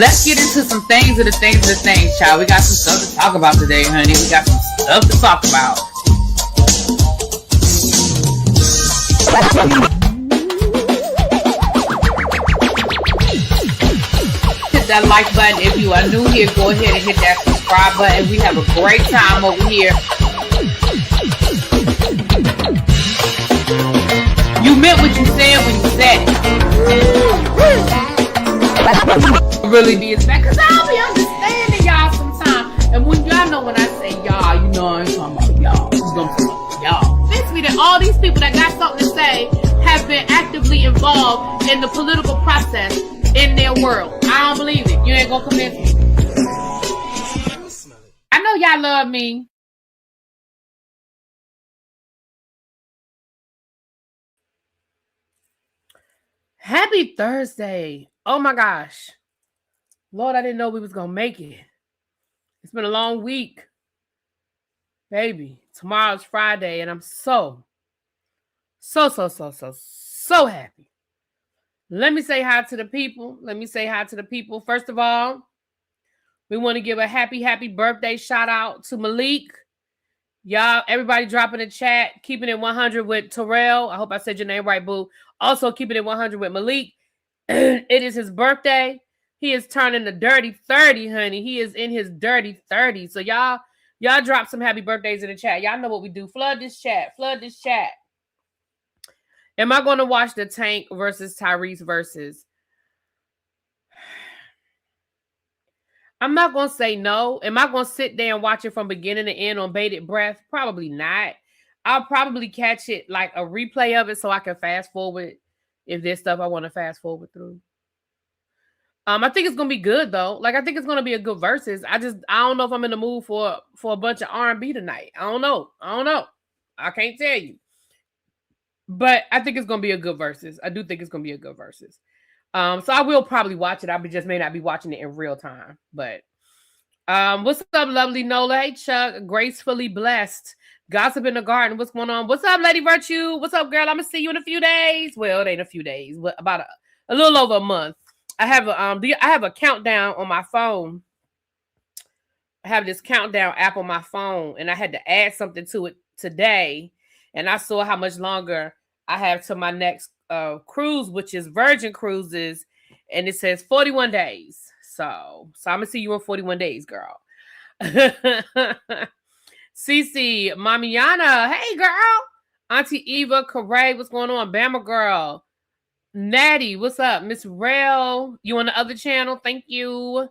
Let's get into some things, child. We got some stuff to talk about today, honey. We got some stuff to talk about. Hit that like button if you are new here. Go ahead and hit that subscribe button. We have a great time over here. You meant what you said when you said it. Really be as bad, because I'll be understanding y'all sometimes. And when y'all know when I say y'all, you know I'm talking about y'all. I'm talking about y'all. This means that all these people that got something to say have been actively involved in the political process in their world. I don't believe it. You ain't gonna convince me. I know y'all love me. Happy Thursday. Oh my gosh. Lord, I didn't know we was going to make it. It's been a long week. Baby, tomorrow's Friday, and I'm so happy. Let me say hi to the people. First of all, we want to give a happy birthday shout out to Malik. Y'all, everybody drop in the chat. Keeping it 100 with Terrell. I hope I said your name right, boo. Also, keeping it 100 with Malik. It is his birthday. He is turning the dirty 30, honey. He is in his dirty 30. So y'all drop some happy birthdays in the chat. Y'all know what we do. Flood this chat. Am I going to watch the Tank versus Tyrese versus? I'm not going to say no. Am I going to sit there and watch it from beginning to end on bated breath? Probably not. I'll probably catch it like a replay of it so I can fast forward if there's stuff I want to fast forward through. I think it's gonna be good though. Like I think it's gonna be a good versus. I don't know if I'm in the mood for a bunch of R&B tonight. I don't know. I can't tell you. But I think it's gonna be a good versus. I do think it's gonna be a good versus. So I will probably watch it. I just may not be watching it in real time. But what's up, lovely Nola? Hey Chuck, gracefully blessed. Gossip in the garden. What's going on? What's up, Lady Virtue? What's up, girl? I'm gonna see you in a few days. Well, it ain't a few days, but about a little over a month. I have a countdown on my phone. I have this countdown app on my phone, and I had to add something to it today, and I saw how much longer I have to my next cruise, which is Virgin Cruises, and it says 41 days. So I'm gonna see you in 41 days, girl. Cece, Mami Yana, hey girl. Auntie Eva, Corray, what's going on? Bama girl. Natty, what's up? Miss Rail, you on the other channel? Thank you.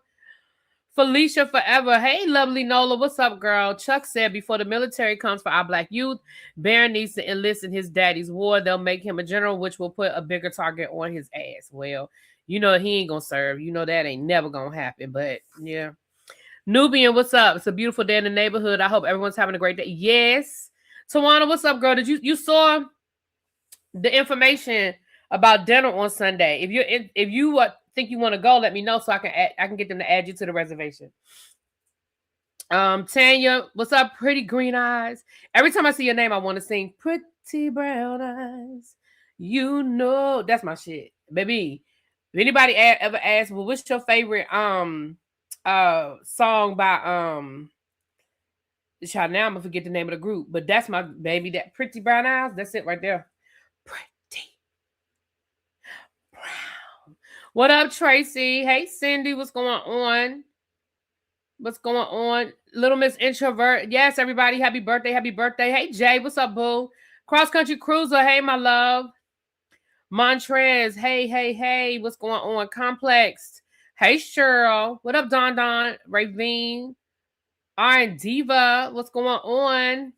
Felicia Forever. Hey, lovely Nola. What's up, girl? Chuck said before the military comes for our black youth, Barron needs to enlist in his daddy's war. They'll make him a general, which will put a bigger target on his ass. Well, you know he ain't gonna serve. You know that ain't never gonna happen. But yeah. Nubian, what's up? It's a beautiful day in the neighborhood. I hope everyone's having a great day. Yes. Tawana, what's up, girl? Did you saw the information about dinner on Sunday? If you think you want to go, let me know so I can get them to add you to the reservation. Tanya, what's up, pretty green eyes? Every time I see your name, I want to sing Pretty Brown Eyes. You know that's my shit, baby. If anybody ever asks, well, what's your favorite song by child, now I'm gonna forget the name of the group, but that's my baby. That Pretty Brown Eyes. That's it right there. Brown. What up, Tracy? Hey, Cindy. What's going on? Little Miss Introvert. Yes, everybody. Happy birthday. Hey, Jay. What's up, boo? Cross Country Cruiser. Hey, my love. Montrez. Hey. What's going on? Complex. Hey, Cheryl. What up, Don? Ravine. R&D Diva. What's going on?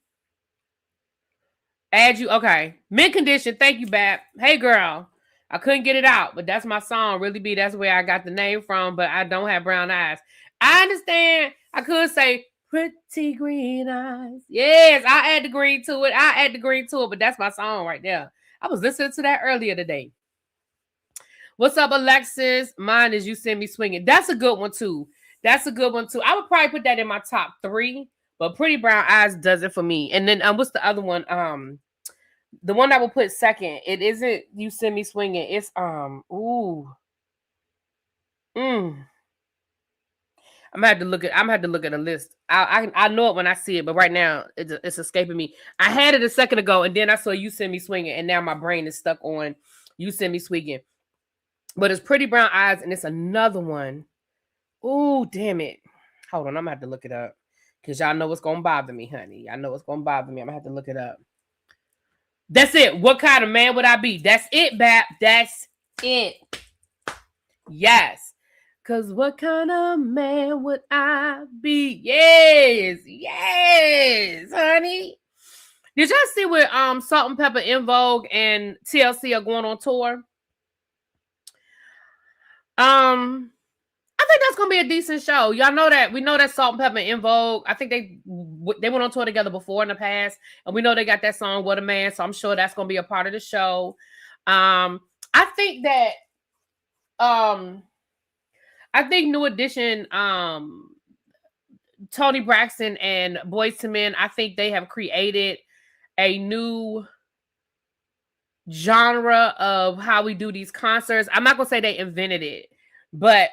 Add you. Okay. Mint Condition. Thank you, Bap. Hey, girl. I couldn't get it out, but that's my song. Really be. That's where I got the name from, but I don't have brown eyes. I understand. I could say pretty green eyes. Yes, I add the green to it. But that's my song right there. I was listening to that earlier today. What's up, Alexis? Mine is You Send Me Swinging. That's a good one, too. I would probably put that in my top 3, but Pretty Brown Eyes does it for me. And then what's the other one? The one I will put second, it isn't You Send Me Swinging. It's I'm gonna have to look at a list. I know it when I see it, but right now it's escaping me. I had it a second ago, and then I saw You Send Me Swinging, and now my brain is stuck on You Send Me Swinging. But it's Pretty Brown Eyes, and it's another one. Ooh, damn it! Hold on, I'm gonna have to look it up because y'all know what's gonna bother me, honey. I know what's gonna bother me. I'm gonna have to look it up. That's it. What kind of man would I be? That's it, Bap. That's it. Yes. Cause what kind of man would I be? Yes, honey. Did y'all see where Salt and Pepper, In Vogue, and TLC are going on tour? I think that's gonna be a decent show. Y'all know that. We know that Salt and Pepper, In Vogue. I think they went on tour together before in the past, and we know they got that song "What a Man." So I'm sure that's gonna be a part of the show. I think that I think New Edition, Tony Braxton and Boyz II Men, I think they have created a new genre of how we do these concerts. I'm not going to say they invented it, but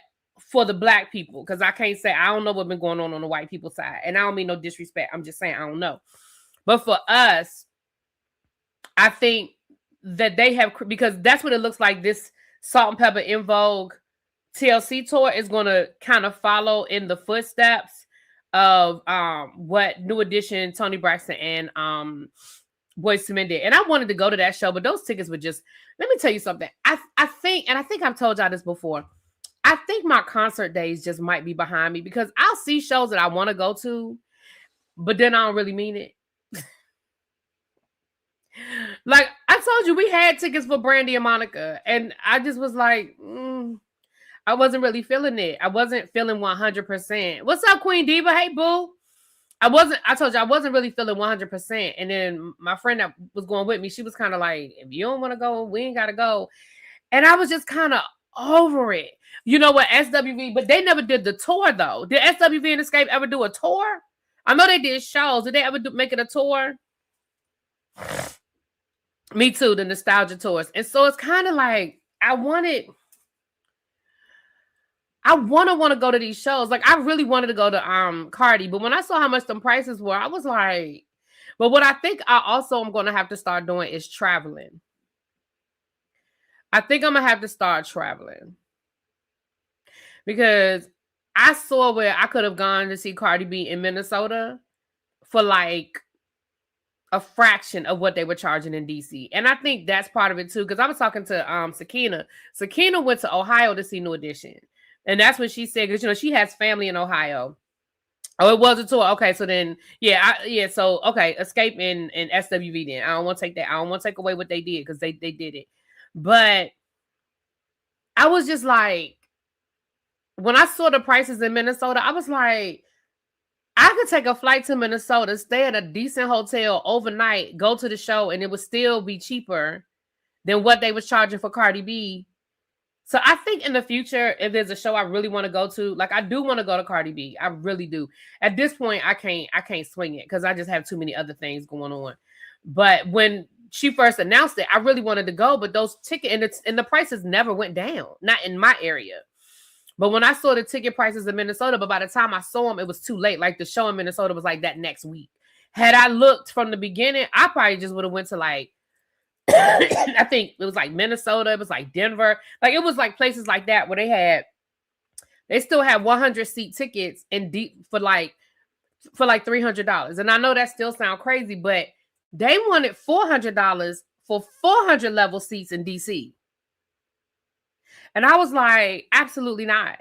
for the black people, because I can't say, I don't know what's been going on the white people side. And I don't mean no disrespect. I'm just saying I don't know. But for us, I think that they have, because that's what it looks like, this Salt and Pepper, In Vogue, TLC tour is going to kind of follow in the footsteps of what New Edition, Tony Braxton, and Boyz II Men did. And I wanted to go to that show, but those tickets were just, let me tell you something. I think I've told y'all this before, I think my concert days just might be behind me because I'll see shows that I want to go to, but then I don't really mean it. Like I told you, we had tickets for Brandy and Monica, and I just was like, I wasn't really feeling it. I wasn't feeling 100%. What's up, Queen Diva? Hey, boo. I told you, I wasn't really feeling 100%. And then my friend that was going with me, she was kind of like, if you don't want to go, we ain't got to go. And I was just kind of over it. You know what, SWV, but they never did the tour, though. Did SWV and Escape ever do a tour? I know they did shows. Did they ever make it a tour? Me too, the nostalgia tours. And so it's kind of like, I want to go to these shows. Like I really wanted to go to Cardi, but when I saw how much the prices were, I was like, but what I think I also am going to have to start doing is traveling. I think I'm going to have to start traveling because I saw where I could have gone to see Cardi B in Minnesota for like a fraction of what they were charging in DC. And I think that's part of it too. Cause I was talking to Sakina. Sakina went to Ohio to see New Edition. And that's what she said, because, you know, she has family in Ohio. Oh, it was a tour. Okay, so then, so, okay, Escape and SWV then. I don't want to take that. I don't want to take away what they did, because they did it. But I was just like, when I saw the prices in Minnesota, I was like, I could take a flight to Minnesota, stay at a decent hotel overnight, go to the show, and it would still be cheaper than what they was charging for Cardi B. So I think in the future, if there's a show I really want to go to, like I do want to go to Cardi B. I really do. At this point, I can't swing it because I just have too many other things going on. But when she first announced it, I really wanted to go, but those tickets and the prices never went down, not in my area. But when I saw the ticket prices in Minnesota, but by the time I saw them, it was too late. Like the show in Minnesota was like that next week. Had I looked from the beginning, I probably just would have went to like, I think it was like Minnesota. It was like Denver. Like it was like places like that where they still had 100 seat tickets and deep for like $300. And I know that still sounds crazy, but they wanted $400 for 400 level seats in DC. And I was like, absolutely not.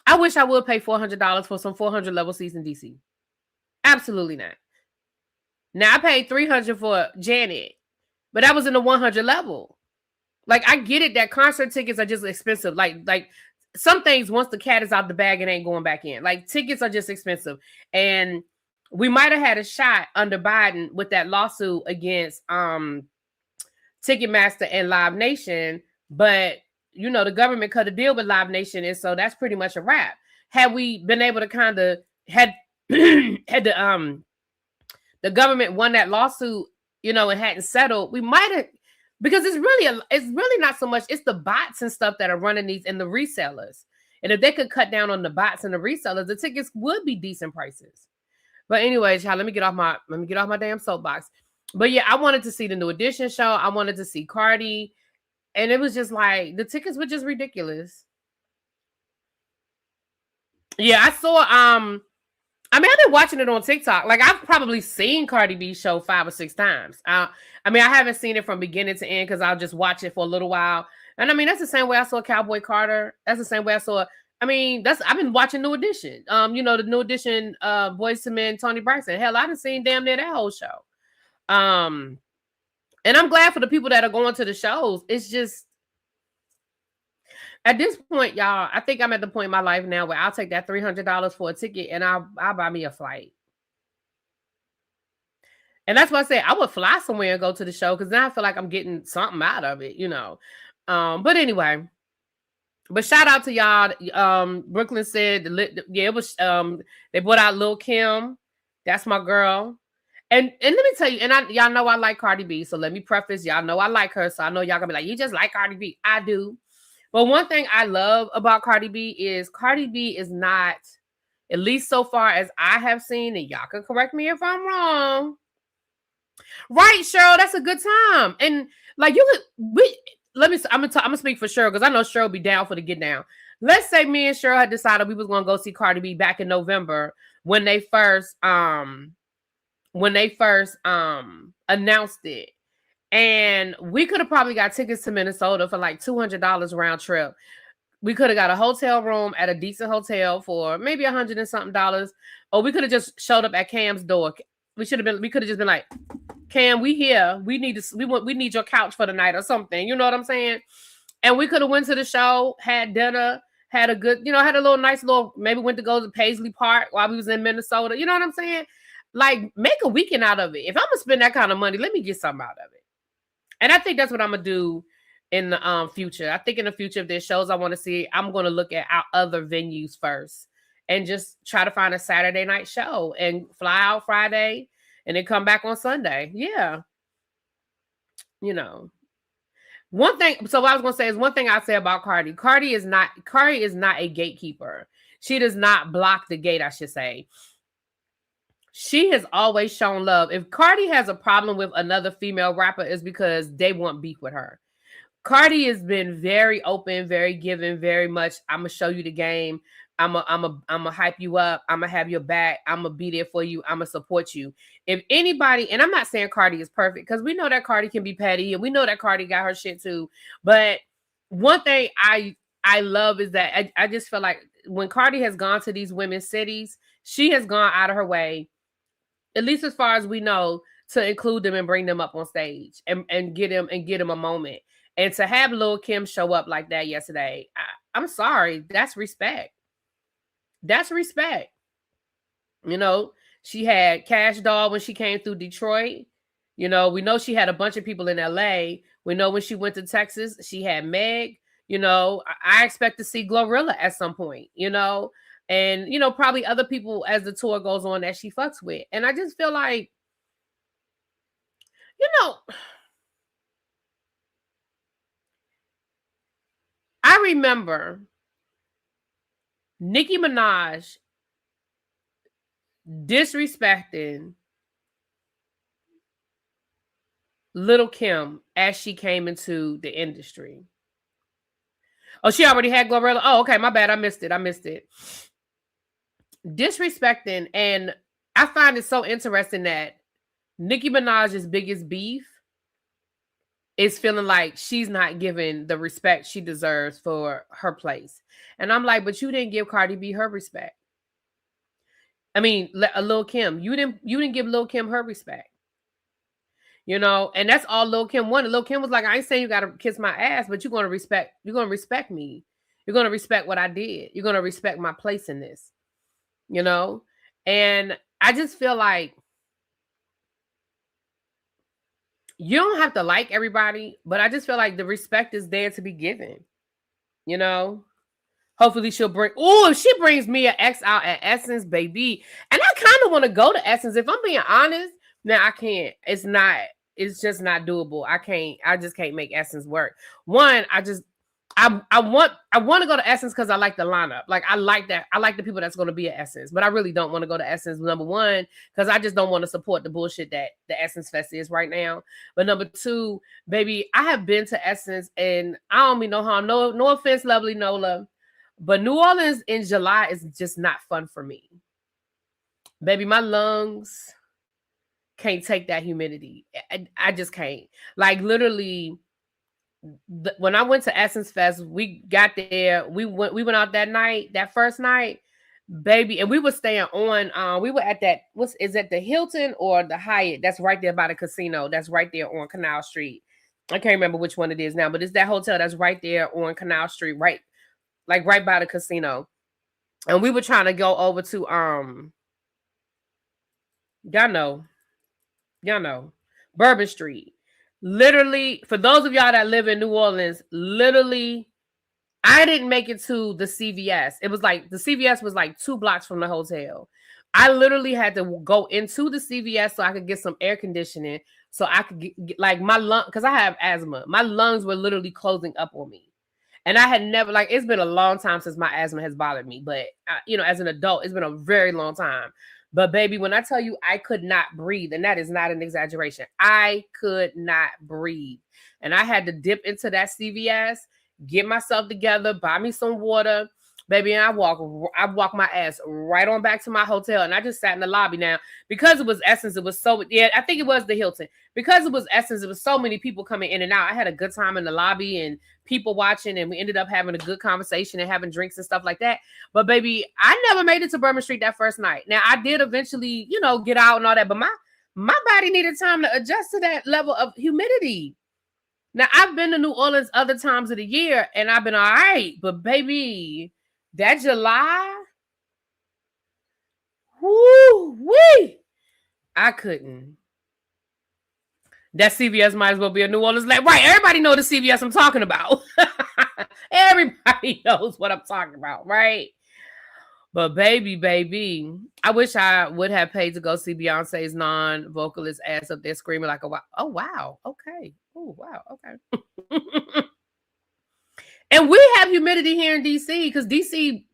I wish I would pay $400 for some 400 level seats in DC. Absolutely not. Now I paid $300 for Janet, but that was in the 100 level. Like I get it that concert tickets are just expensive. Like some things, once the cat is out the bag, it ain't going back in. Like tickets are just expensive. And we might have had a shot under Biden with that lawsuit against Ticketmaster and Live Nation, but you know, the government cut a deal with Live Nation, and so that's pretty much a wrap. Had we been able to kind of had the government won that lawsuit, you know, and hadn't settled, we might have, because it's really not so much, it's the bots and stuff that are running these and the resellers. And if they could cut down on the bots and the resellers, the tickets would be decent prices. But anyways, y'all, let me get off my damn soapbox. But yeah, I wanted to see the New Edition show. I wanted to see Cardi. And it was just like, the tickets were just ridiculous. Yeah, I saw, I've been watching it on TikTok. Like, I've probably seen Cardi B show 5 or 6 times. I haven't seen it from beginning to end because I'll just watch it for a little while. And that's the same way I saw Cowboy Carter. That's the same way I saw, I've been watching New Edition. The New Edition, Boyz II Men, Tony Braxton. Hell, I done seen damn near that whole show. And I'm glad for the people that are going to the shows. It's just, at this point, y'all, I think I'm at the point in my life now where I'll take that $300 for a ticket and I'll buy me a flight. And that's why I say I would fly somewhere and go to the show because then I feel like I'm getting something out of it, But anyway, but shout out to y'all. Brooklyn said, it was, they brought out Lil' Kim. That's my girl. And let me tell you, and y'all know I like Cardi B, so let me preface, y'all know I like her, so I know y'all gonna be like, you just like Cardi B. I do. But one thing I love about Cardi B is not, at least so far as I have seen, and y'all can correct me if I'm wrong. Right, Cheryl, that's a good time. And like I'm gonna speak for Cheryl because I know Cheryl be down for the get down. Let's say me and Cheryl had decided we was gonna go see Cardi B back in November when they first announced it. And we could have probably got tickets to Minnesota for like $200 round trip. We could have got a hotel room at a decent hotel for maybe $100 and something, or we could have just showed up at Cam's door. We could have just been like, Cam, we here. We need your couch for the night or something. You know what I'm saying? And we could have went to the show, had dinner, had a good, had a nice little, maybe went to go to Paisley Park while we was in Minnesota. You know what I'm saying? Like, make a weekend out of it. If I'm gonna spend that kind of money, let me get something out of it. And I think that's what I'm gonna do in the future. I think in the future, if there's shows I want to see, I'm gonna look at our other venues first and just try to find a Saturday night show and fly out Friday and then come back on Sunday. Yeah. One thing, so what I was gonna say is one thing I say about Cardi. Cardi is not a gatekeeper. She does not block the gate, I should say. She has always shown love. If Cardi has a problem with another female rapper, it's because they want beef with her. Cardi has been very open, very giving, very much, I'm going to show you the game. I'm a hype you up. I'm going to have your back. I'm going to be there for you. I'm going to support you. If anybody, and I'm not saying Cardi is perfect because we know that Cardi can be petty and we know that Cardi got her shit too. But one thing I love is that I just feel like when Cardi has gone to these women's cities, she has gone out of her way, at least as far as we know, to include them and bring them up on stage and get them a moment. And to have Lil' Kim show up like that yesterday, I'm sorry, that's respect. That's respect. She had Cash Doll when she came through Detroit. We know she had a bunch of people in LA. We know when she went to Texas, she had Meg. I expect to see Glorilla at some point, and, probably other people as the tour goes on that she fucks with. And I just feel like, I remember Nicki Minaj disrespecting Lil' Kim as she came into the industry. Oh, she already had Glorilla? Oh, okay, my bad. I missed it. Disrespecting, and I find it so interesting that Nicki Minaj's biggest beef is feeling like she's not given the respect she deserves for her place. And I'm like, but you didn't give Cardi B her respect. I mean, Lil' Kim, you didn't give Lil' Kim her respect. And that's all Lil' Kim wanted. Lil' Kim was like, I ain't saying you gotta kiss my ass, but you're gonna respect me. You're gonna respect what I did. You're gonna respect my place in this. And I just feel like you don't have to like everybody, but I just feel like the respect is there to be given. Hopefully she'll bring, if she brings Mia X out at Essence, baby. And I kind of want to go to Essence. If I'm being honest, now I can't. It's just not doable. I just can't make Essence work. One, I I want to go to Essence because I like the lineup. Like I like that. I like the people that's going to be at Essence, but I really don't want to go to Essence. Number one, because I just don't want to support the bullshit that the Essence Fest is right now. But number two, baby, I have been to Essence and I don't mean no harm. No offense, lovely Nola, but New Orleans in July is just not fun for me. Baby, my lungs can't take that humidity. I just can't. Like literally. When I went to Essence Fest, we got there. We went out that night, that first night, baby, and we were staying on. We were at that. Is it the Hilton or the Hyatt? That's right there by the casino. That's right there on Canal Street. I can't remember which one it is now, but it's that hotel that's right there on Canal Street, right by the casino. And we were trying to go over to y'all know, Bourbon Street. Literally, for those of y'all that live in New Orleans, literally, I didn't make it to the CVS. It was like the CVS was like 2 blocks from the hotel. I literally had to go into the CVS so I could get some air conditioning, so I could get like my lung, because I have asthma. My lungs were literally closing up on me, and I had never it's been a long time since my asthma has bothered me. But as an adult, it's been a very long time. But baby, when I tell you I could not breathe, and that is not an exaggeration, I could not breathe. And I had to dip into that CVS, get myself together, buy me some water, baby, and I walk my ass right on back to my hotel. And I just sat in the lobby. Now, because it was Essence, it was I think it was the Hilton. Because it was Essence, it was so many people coming in and out. I had a good time in the lobby and people watching, and we ended up having a good conversation and having drinks and stuff like that. But baby, I never made it to Bourbon Street that first night. Now, I did eventually, get out and all that, but my body needed time to adjust to that level of humidity. Now, I've been to New Orleans other times of the year, and I've been all right. But baby, that July, woo-wee, I couldn't. That CVS might as well be a New Orleans. Right, everybody know the CVS I'm talking about. Everybody knows what I'm talking about, right? But baby, I wish I would have paid to go see Beyonce's non-vocalist ass up there screaming like a wow. Oh, wow. Okay. Oh, wow. Okay. And we have humidity here in DC because DC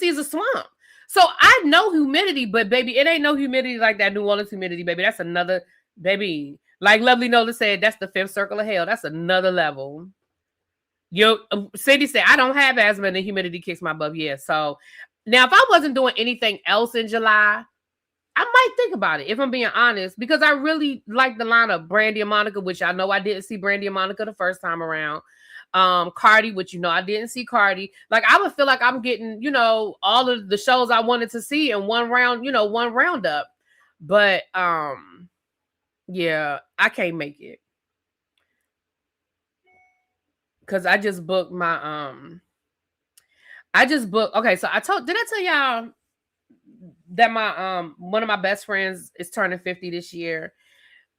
is a swamp. So I know humidity, but baby, it ain't no humidity like that New Orleans humidity, baby. That's another, baby. Like Lovely Nola said, that's the 5th circle of hell. That's another level. Cindy said, I don't have asthma and the humidity kicks my butt. Yeah. So now if I wasn't doing anything else in July, I might think about it, if I'm being honest, because I really like the lineup. Brandy and Monica, which I know I didn't see Brandy and Monica the first time around. Cardi, which I didn't see Cardi. Like I would feel like I'm getting, all of the shows I wanted to see in one roundup. But yeah, I can't make it. Cause I just booked my okay, so did I tell y'all that my one of my best friends is turning 50 this year?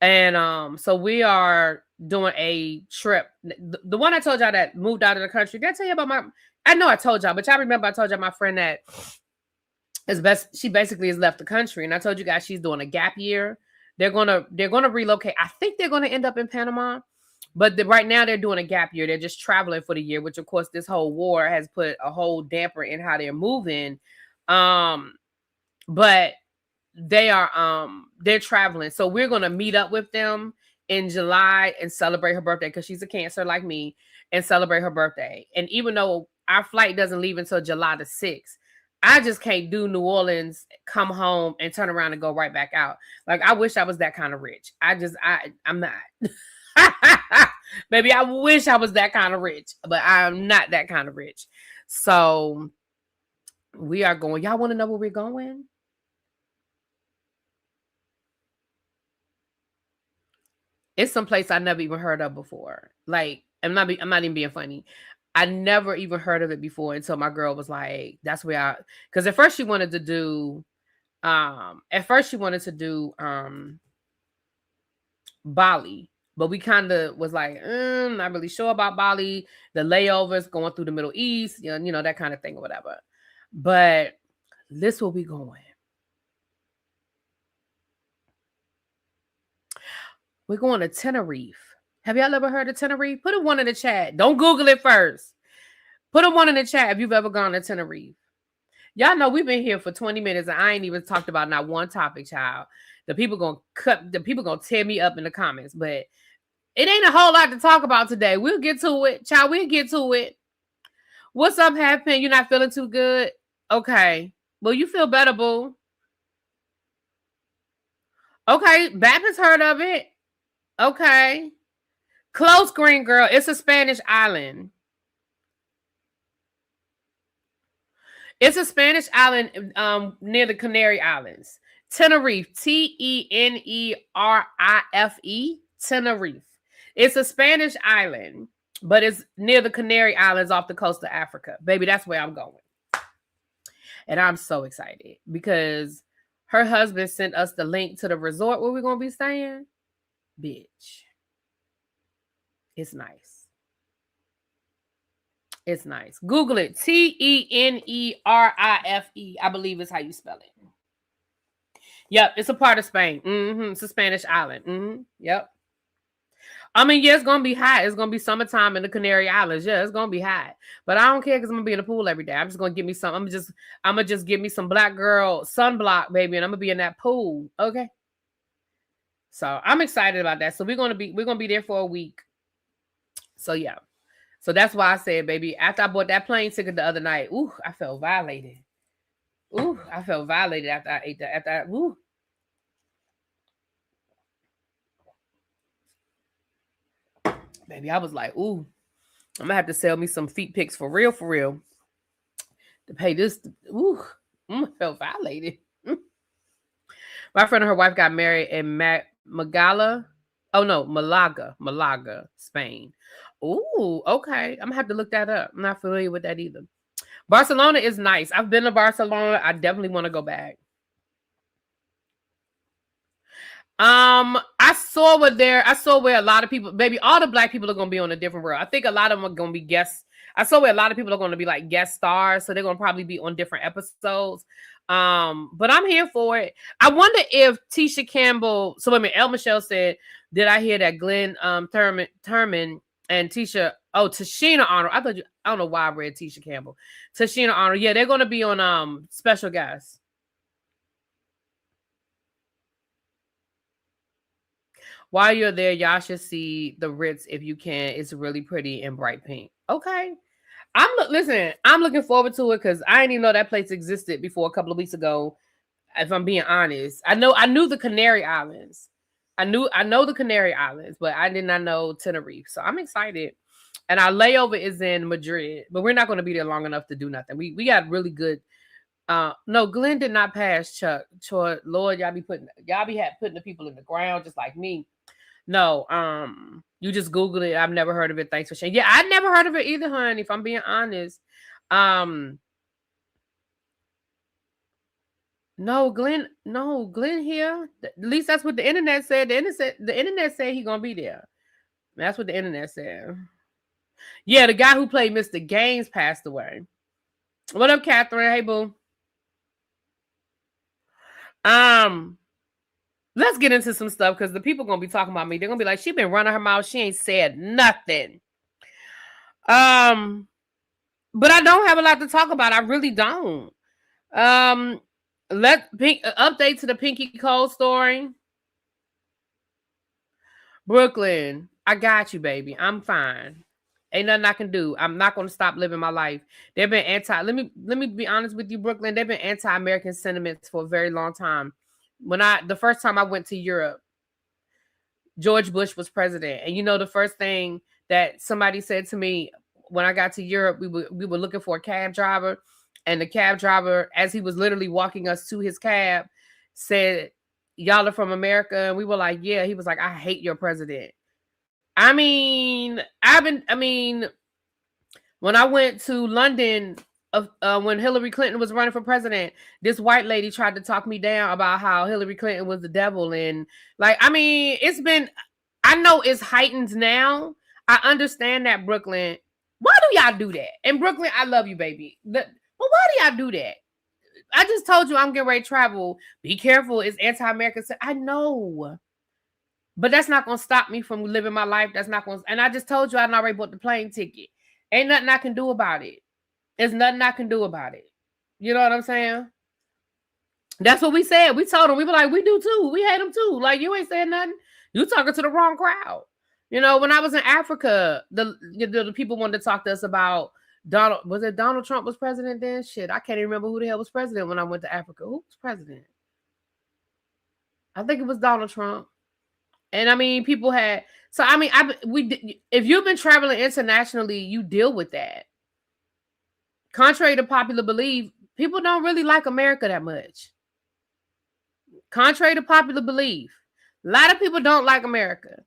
And so we are doing a trip. The one I told y'all that moved out of the country. Did I tell you about I know I told y'all, but y'all remember I told y'all my friend that she basically has left the country. And I told you guys she's doing a gap year. They're gonna relocate. I think they're gonna end up in Panama. But right now they're doing a gap year. They're just traveling for the year, which of course this whole war has put a whole damper in how they're moving. But they're traveling. So we're going to meet up with them in July and celebrate her birthday because she's a Cancer like me, and celebrate her birthday. And even though our flight doesn't leave until July the 6th, I just can't do New Orleans, come home and turn around and go right back out. Like I wish I was that kind of rich. I'm not. Baby, I wish I was that kind of rich, but I'm not that kind of rich. So we are going. Y'all want to know where we're going? It's someplace I never even heard of before. Like, I'm not even being funny. I never even heard of it before until my girl was like, that's where because at first she wanted to do Bali. But we kind of was like, not really sure about Bali. The layovers going through the Middle East, that kind of thing or whatever. But this will be going. We're going to Tenerife. Have y'all ever heard of Tenerife? Put a one in the chat. Don't Google it first. Put a one in the chat if you've ever gone to Tenerife. Y'all know we've been here for 20 minutes and I ain't even talked about not one topic, child. The people gonna tear me up in the comments, but it ain't a whole lot to talk about today. We'll get to it, child. We'll get to it. What's up, Happen? You're not feeling too good? Okay. Well, you feel better, boo. Okay. Bap has heard of it. Okay. Close, green girl. It's a Spanish island. It's a Spanish island near the Canary Islands. Tenerife. Tenerife. Tenerife. It's a Spanish island, but it's near the Canary Islands off the coast of Africa. Baby, that's where I'm going. And I'm so excited because her husband sent us the link to the resort where we're going to be staying. Bitch. It's nice. It's nice. Google it. Tenerife. I believe is how you spell it. Yep. It's a part of Spain. It's a Spanish island. Yep. I mean, yeah, it's going to be hot. It's going to be summertime in the Canary Islands. Yeah, it's going to be hot. But I don't care because I'm going to be in the pool every day. I'm just going to give me some. I'm going to just give me some black girl sunblock, baby, and I'm going to be in that pool. Okay. So I'm excited about that. So we're going to be there for a week. So yeah. So that's why I said, baby, after I bought that plane ticket the other night, ooh, I felt violated. Ooh, I felt violated after I ate that. Ooh. Baby, I was like, ooh, I'm going to have to sell me some feet pics for real, to pay this. Ooh, I felt violated. My friend and her wife got married in Malaga, Spain. Ooh, okay. I'm going to have to look that up. I'm not familiar with that either. Barcelona is nice. I've been to Barcelona. I definitely want to go back. I saw where a lot of people, baby, all the black people are going to be on a different world. I think a lot of them are going to be guests. I saw where a lot of people are going to be like guest stars. So they're going to probably be on different episodes. But I'm here for it. I wonder if Tisha Campbell, so wait a minute, El Michelle said, did I hear that Glenn Turman and Tashina Arnold. I don't know why I read Tisha Campbell. Tashina Arnold. Yeah, they're going to be on special guests. While you're there, y'all should see the Ritz if you can. It's really pretty and bright pink. Okay. I'm looking forward to it because I didn't even know that place existed before a couple of weeks ago. If I'm being honest, I knew the Canary Islands. I know the Canary Islands, but I did not know Tenerife. So I'm excited. And our layover is in Madrid, but we're not going to be there long enough to do nothing. We got really good. No, Glenn did not pass Chuck. Lord, y'all be putting the people in the ground just like me. No, you just Googled it. I've never heard of it. Thanks for sharing. Yeah, I never heard of it either, honey, if I'm being honest. No, Glenn here. At least that's what the internet said. The internet said he's gonna be there. That's what the internet said. Yeah, the guy who played Mr. Gaines passed away. What up, Catherine? Hey, boo. Let's get into some stuff because the people gonna be talking about me. They're gonna be like, she been running her mouth. She ain't said nothing. But I don't have a lot to talk about. I really don't. Update to the Pinky Cole story. Brooklyn, I got you, baby. I'm fine. Ain't nothing I can do. I'm not going to stop living my life. They've been let me be honest with you, Brooklyn. They've been anti-American sentiments for a very long time. The first time I went to Europe, George Bush was president. And you know, the first thing that somebody said to me when I got to Europe, we were looking for a cab driver. And the cab driver, as he was literally walking us to his cab, said, y'all are from America? And we were like, yeah. He was like, I hate your president. I mean, when I went to London, when Hillary Clinton was running for president, this white lady tried to talk me down about how Hillary Clinton was the devil. And I know it's heightened now. I understand that, Brooklyn. Why do y'all do that? And Brooklyn, I love you, baby. But why do y'all do that? I just told you I'm getting ready to travel. Be careful. It's anti-American. I know. But that's not gonna stop me from living my life. That's not gonna. And I just told you I already bought the plane ticket. Ain't nothing I can do about it. There's nothing I can do about it. You know what I'm saying? That's what we said. We told them. We were like, we do too. We hate them too. Like, you ain't saying nothing. You talking to the wrong crowd. You know, when I was in Africa, the people wanted to talk to us about Donald. Was it Donald Trump was president then? Shit, I can't even remember who the hell was president when I went to Africa. Who was president? I think it was Donald Trump. And I mean, people had. So I mean, if you've been traveling internationally, you deal with that. Contrary to popular belief, people don't really like America that much. Contrary to popular belief, a lot of people don't like America.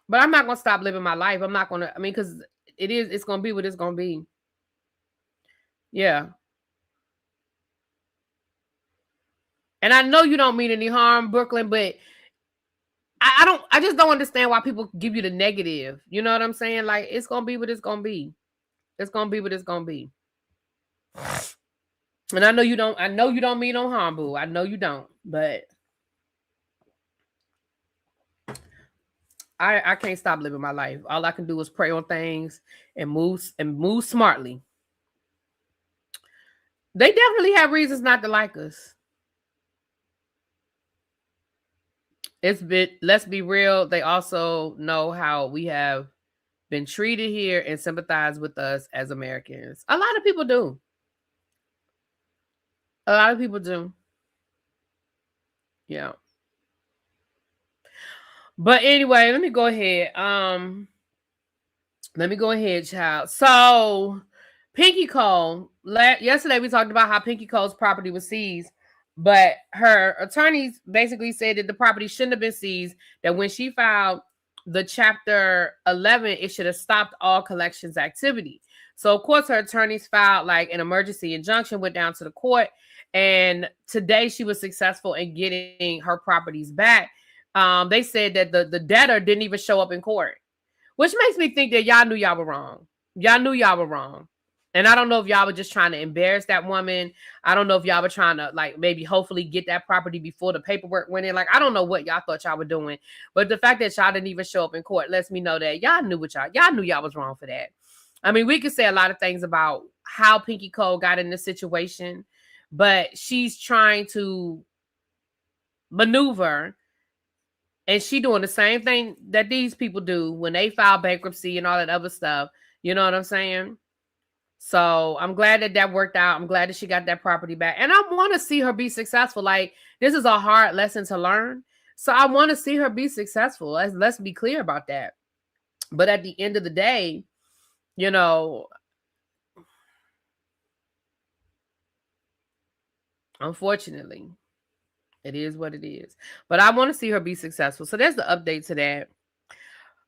But I'm not going to stop living my life. I'm not going to, I mean, because it's going to be what it's going to be. Yeah. And I know you don't mean any harm, Brooklyn, but I just don't understand why people give you the negative. You know what I'm saying? Like, it's going to be what it's going to be. It's going to be what it's going to be. And I know you don't mean no harm, boo. I know you don't, but I can't stop living my life. All I can do is pray on things and move smartly. They definitely have reasons not to like us. Let's be real. They also know how we have been treated here and sympathize with us as Americans. A lot of people do. A lot of people do. Yeah. But anyway, let me go ahead. Child. So, Pinky Cole. Yesterday we talked about how Pinky Cole's property was seized, but her attorneys basically said that the property shouldn't have been seized. That when she filed the Chapter 11, it should have stopped all collections activity. So, of course, her attorneys filed like an emergency injunction, went down to the court, and today she was successful in getting her properties back. They said that the debtor didn't even show up in court, which makes me think that y'all knew y'all were wrong. Y'all knew y'all were wrong. And I don't know if y'all were just trying to embarrass that woman. I don't know if y'all were trying to like maybe hopefully get that property before the paperwork went in. Like, I don't know what y'all thought y'all were doing. But the fact that y'all didn't even show up in court lets me know that y'all knew y'all knew y'all was wrong for that. I mean, we could say a lot of things about how Pinky Cole got in this situation, but she's trying to maneuver. And she doing the same thing that these people do when they file bankruptcy and all that other stuff. You know what I'm saying? So I'm glad that worked out. I'm glad that she got that property back. And I want to see her be successful. Like, this is a hard lesson to learn. So I want to see her be successful. Let's be clear about that. But at the end of the day, you know, unfortunately, it is what it is. But I want to see her be successful. So there's the update to that.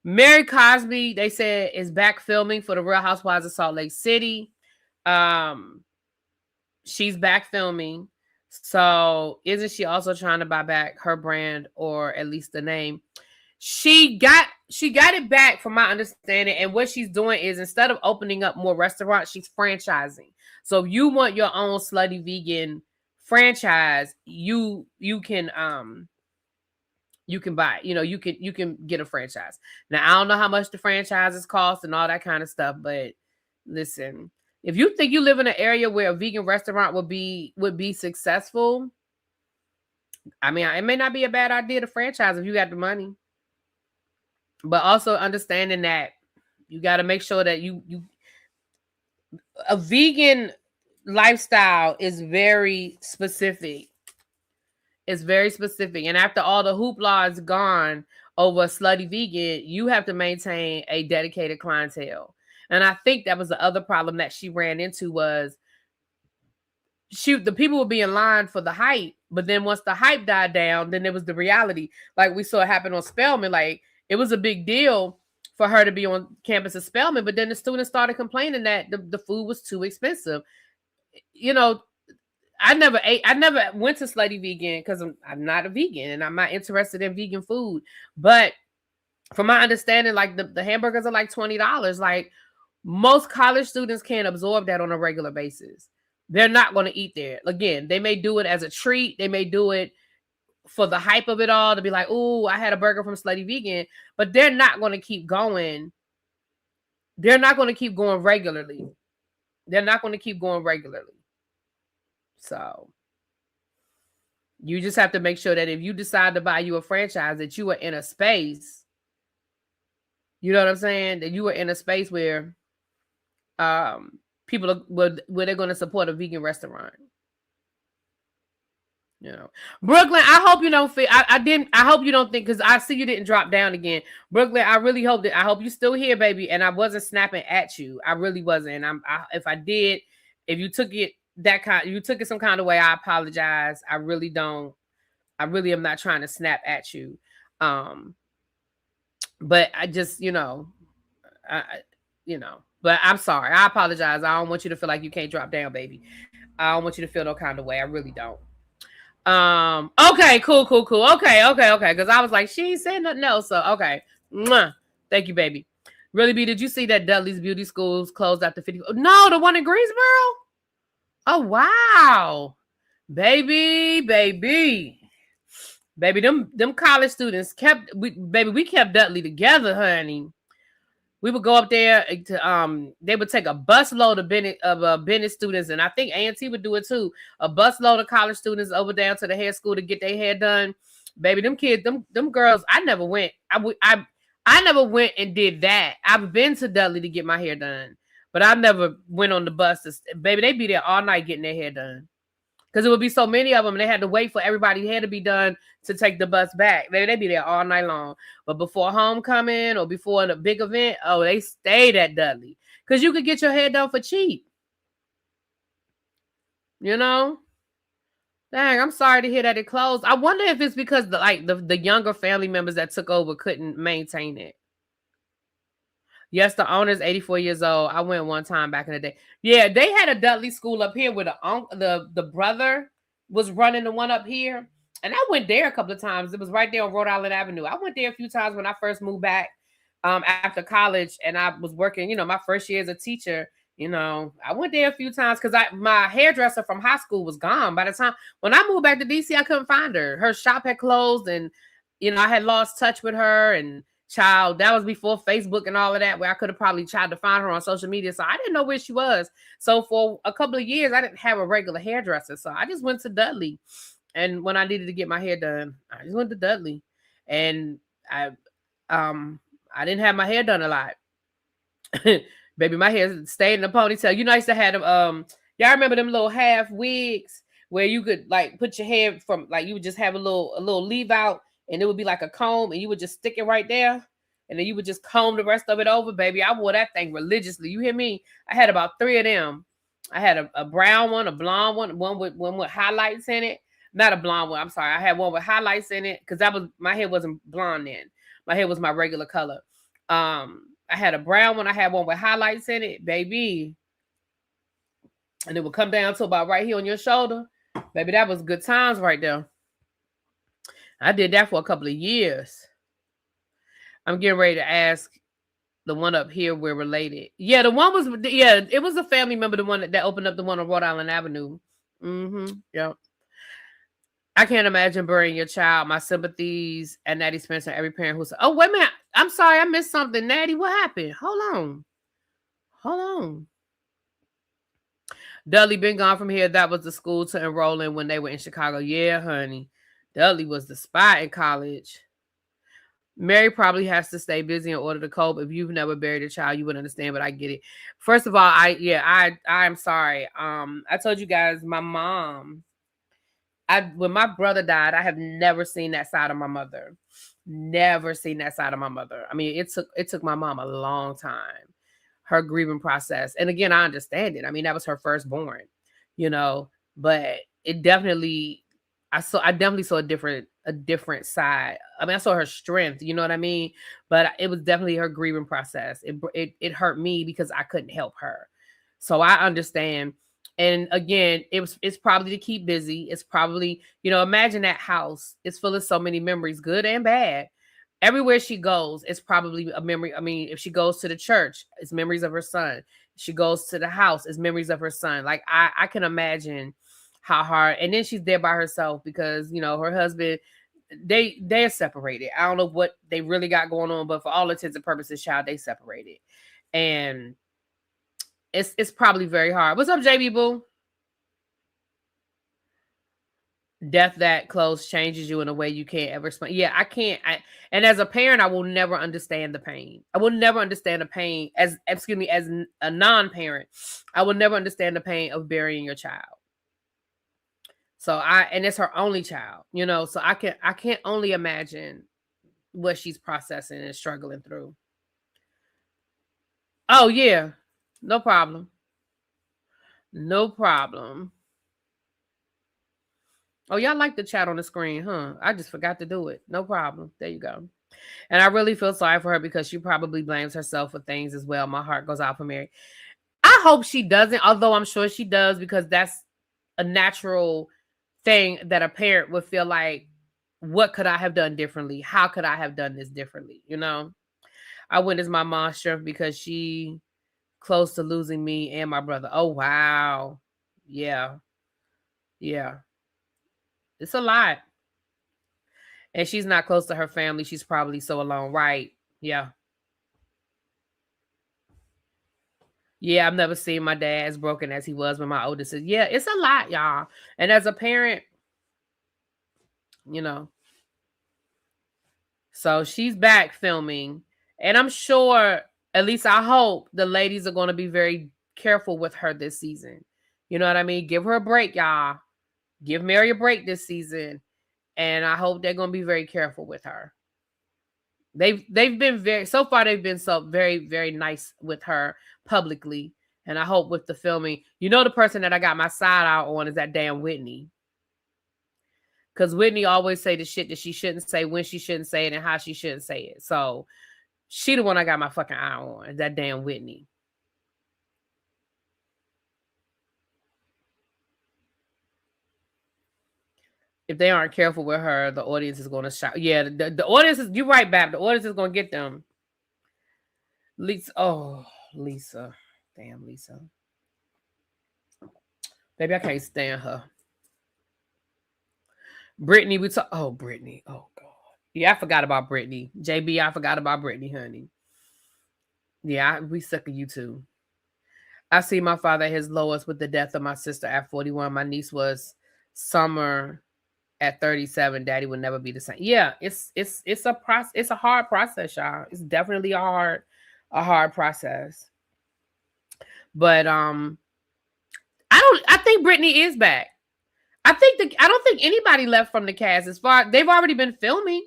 Mary Cosby, they said, is back filming for the Real Housewives of Salt Lake City. She's back filming. So isn't she also trying to buy back her brand, or at least the name? She got it back from my understanding. And what she's doing is, instead of opening up more restaurants, she's franchising. So if you want your own Slutty Vegan franchise, you can buy, you can get a franchise. Now, I don't know how much the franchises cost and all that kind of stuff, but listen, if you think you live in an area where a vegan restaurant would be successful, I mean, it may not be a bad idea to franchise if you got the money. But also understanding that you got to make sure that a vegan lifestyle is very specific. It's very specific. And after all the hoopla is gone over Slutty Vegan, you have to maintain a dedicated clientele. And I think that was the other problem that she ran into was the people would be in line for the hype. But then once the hype died down, then there was the reality. Like we saw it happen on Spelman. Like, it was a big deal for her to be on campus at Spelman. But then the students started complaining that the food was too expensive. You know, I never went to Slutty Vegan because I'm not a vegan and I'm not interested in vegan food. But from my understanding, like the hamburgers are like $20. Like, most college students can't absorb that on a regular basis. They're not going to eat there. Again, they may do it as a treat. They may do it for the hype of it all, to be like, "Ooh, I had a burger from Slutty Vegan," but they're not going to keep going. They're not going to keep going regularly. They're not going to keep going regularly. So you just have to make sure that if you decide to buy you a franchise, that you are in a space. You know what I'm saying? That you are in a space where people are, where they're going to support a vegan restaurant. You know, Brooklyn, I hope you don't feel. I hope you don't think, because I see you didn't drop down again. Brooklyn, I really hope that. I hope you still here, baby. And I wasn't snapping at you. I really wasn't. If I did, if you took it you took it some kind of way, I apologize. I really don't. I really am not trying to snap at you. But I just, but I'm sorry. I apologize. I don't want you to feel like you can't drop down, baby. I don't want you to feel no kind of way. I really don't. Okay, cool. Okay. Because I was like, she ain't saying nothing else. So okay. Mwah. Thank you, baby. Really, B, did you see that Dudley's Beauty Schools closed after 50? No, the one in Greensboro? Oh, wow. Baby. Them college students we kept Dudley together, honey. We would go up there to they would take a bus load of Bennett students, and I think A&T would do it too. A bus load of college students over down to the hair school to get their hair done. Baby, them kids, them girls, I never went. I never went and did that. I've been to Dudley to get my hair done, but I never went on the bus. Baby, they be there all night getting their hair done. Because it would be so many of them, and they had to wait for everybody's hair to be done to take the bus back. They'd be there all night long. But before homecoming or before a big event, they stayed at Dudley. Because you could get your hair done for cheap. You know? Dang, I'm sorry to hear that it closed. I wonder if it's because the younger family members that took over couldn't maintain it. Yes, the owner's 84 years old. I went one time back in the day. Yeah, they had a Dudley school up here where the brother was running the one up here. And I went there a couple of times. It was right there on Rhode Island Avenue. I went there a few times when I first moved back after college, and I was working, my first year as a teacher. I went there a few times because my hairdresser from high school was gone. By the time when I moved back to DC, I couldn't find her. Her shop had closed, and I had lost touch with her. And child, that was before Facebook and all of that, where I could have probably tried to find her on social media. So I didn't know where she was. So for a couple of years, I didn't have a regular hairdresser. So I just went to Dudley. And when I needed to get my hair done, I just went to Dudley. And I didn't have my hair done a lot. Baby, my hair stayed in a ponytail. I used to have them, y'all remember them little half wigs where you could put your hair from, you would just have a little leave out, and it would be like a comb, and you would just stick it right there, and then you would just comb the rest of it over. Baby, I wore that thing religiously. You hear me? I had about 3 of them. I had a brown one, a blonde one with highlights in it. Not a blonde one. I'm sorry. I had one with highlights in it because my hair wasn't blonde then. My hair was my regular color. I had a brown one. I had one with highlights in it, baby. And it would come down to about right here on your shoulder. Baby, that was good times right there. I did that for a couple of years. I'm getting ready to ask the one up here we're related. Yeah, it was a family member, the one that opened up the one on Rhode Island Avenue. Yeah. I can't imagine burying your child. My sympathies and Natty Spencer, every parent who's, oh, wait a minute. I'm sorry, I missed something. Natty, what happened? Hold on. Dudley been gone from here. That was the school to enroll in when they were in Chicago. Yeah, honey. Dudley was the spot in college. Mary probably has to stay busy in order to cope. If you've never buried a child, you wouldn't understand, but I get it. First of all, I'm sorry. I told you guys, my mom, when my brother died, I have never seen that side of my mother. Never seen that side of my mother. I mean, it took my mom a long time, her grieving process. And again, I understand it. I mean, that was her firstborn, but it definitely, I definitely saw a different side. I mean, I saw her strength, you know what I mean? But it was definitely her grieving process. It hurt me because I couldn't help her. So I understand. And again, it's probably to keep busy. It's probably, imagine that house. It's full of so many memories, good and bad. Everywhere she goes, it's probably a memory. I mean, if she goes to the church, it's memories of her son. If she goes to the house, it's memories of her son. Like I can imagine how hard. And then she's there by herself because, her husband they're separated. I don't know what they really got going on, but for all intents and purposes, child, they separated. And it's probably very hard. What's up, JB Boo? Death that close changes you in a way you can't ever explain. Yeah, I can't. And as a parent, I will never understand the pain. I will never understand the pain as a non-parent. I will never understand the pain of burying your child. So and it's her only child, so I can't only imagine what she's processing and struggling through. Oh yeah, no problem. No problem. Oh, y'all like the chat on the screen, huh? I just forgot to do it. No problem. There you go. And I really feel sorry for her because she probably blames herself for things as well. My heart goes out for Mary. I hope she doesn't, although I'm sure she does, because that's a natural thing that a parent would feel like, what could I have done differently? How could I have done this differently? I witnessed my mom's strength because she close to losing me and my brother. Oh, wow. Yeah. Yeah. It's a lot. And she's not close to her family. She's probably so alone. Right. Yeah. Yeah, I've never seen my dad as broken as he was when my oldest is. Yeah, it's a lot, y'all. And as a parent, so she's back filming. And I'm sure, at least I hope, the ladies are going to be very careful with her this season. You know what I mean? Give her a break, y'all. Give Mary a break this season. And I hope they're going to be very careful with her. They've been so far they've been so very, very nice with her publicly. And I hope with the filming, the person that I got my side out on is that damn Whitney. Because Whitney always say the shit that she shouldn't say, when she shouldn't say it, and how she shouldn't say it. So she the one I got my fucking eye on, is that damn Whitney. If they aren't careful with her, the audience is going to shout. Yeah, the audience is, you're right, Bab. The audience is going to get them. Lisa. Damn, Lisa. Baby, I can't stand her. Brittany, Brittany. Oh, God. Yeah, I forgot about Brittany. JB, I forgot about Brittany, honey. Yeah, we suck of you too. I see my father at his lowest with the death of my sister at 41. My niece was Summer at 37. Daddy would never be the same. Yeah, it's a process. It's a hard process, y'all. It's definitely a hard process. But I think Brittany is back. I don't think anybody left from the cast. They've already been filming.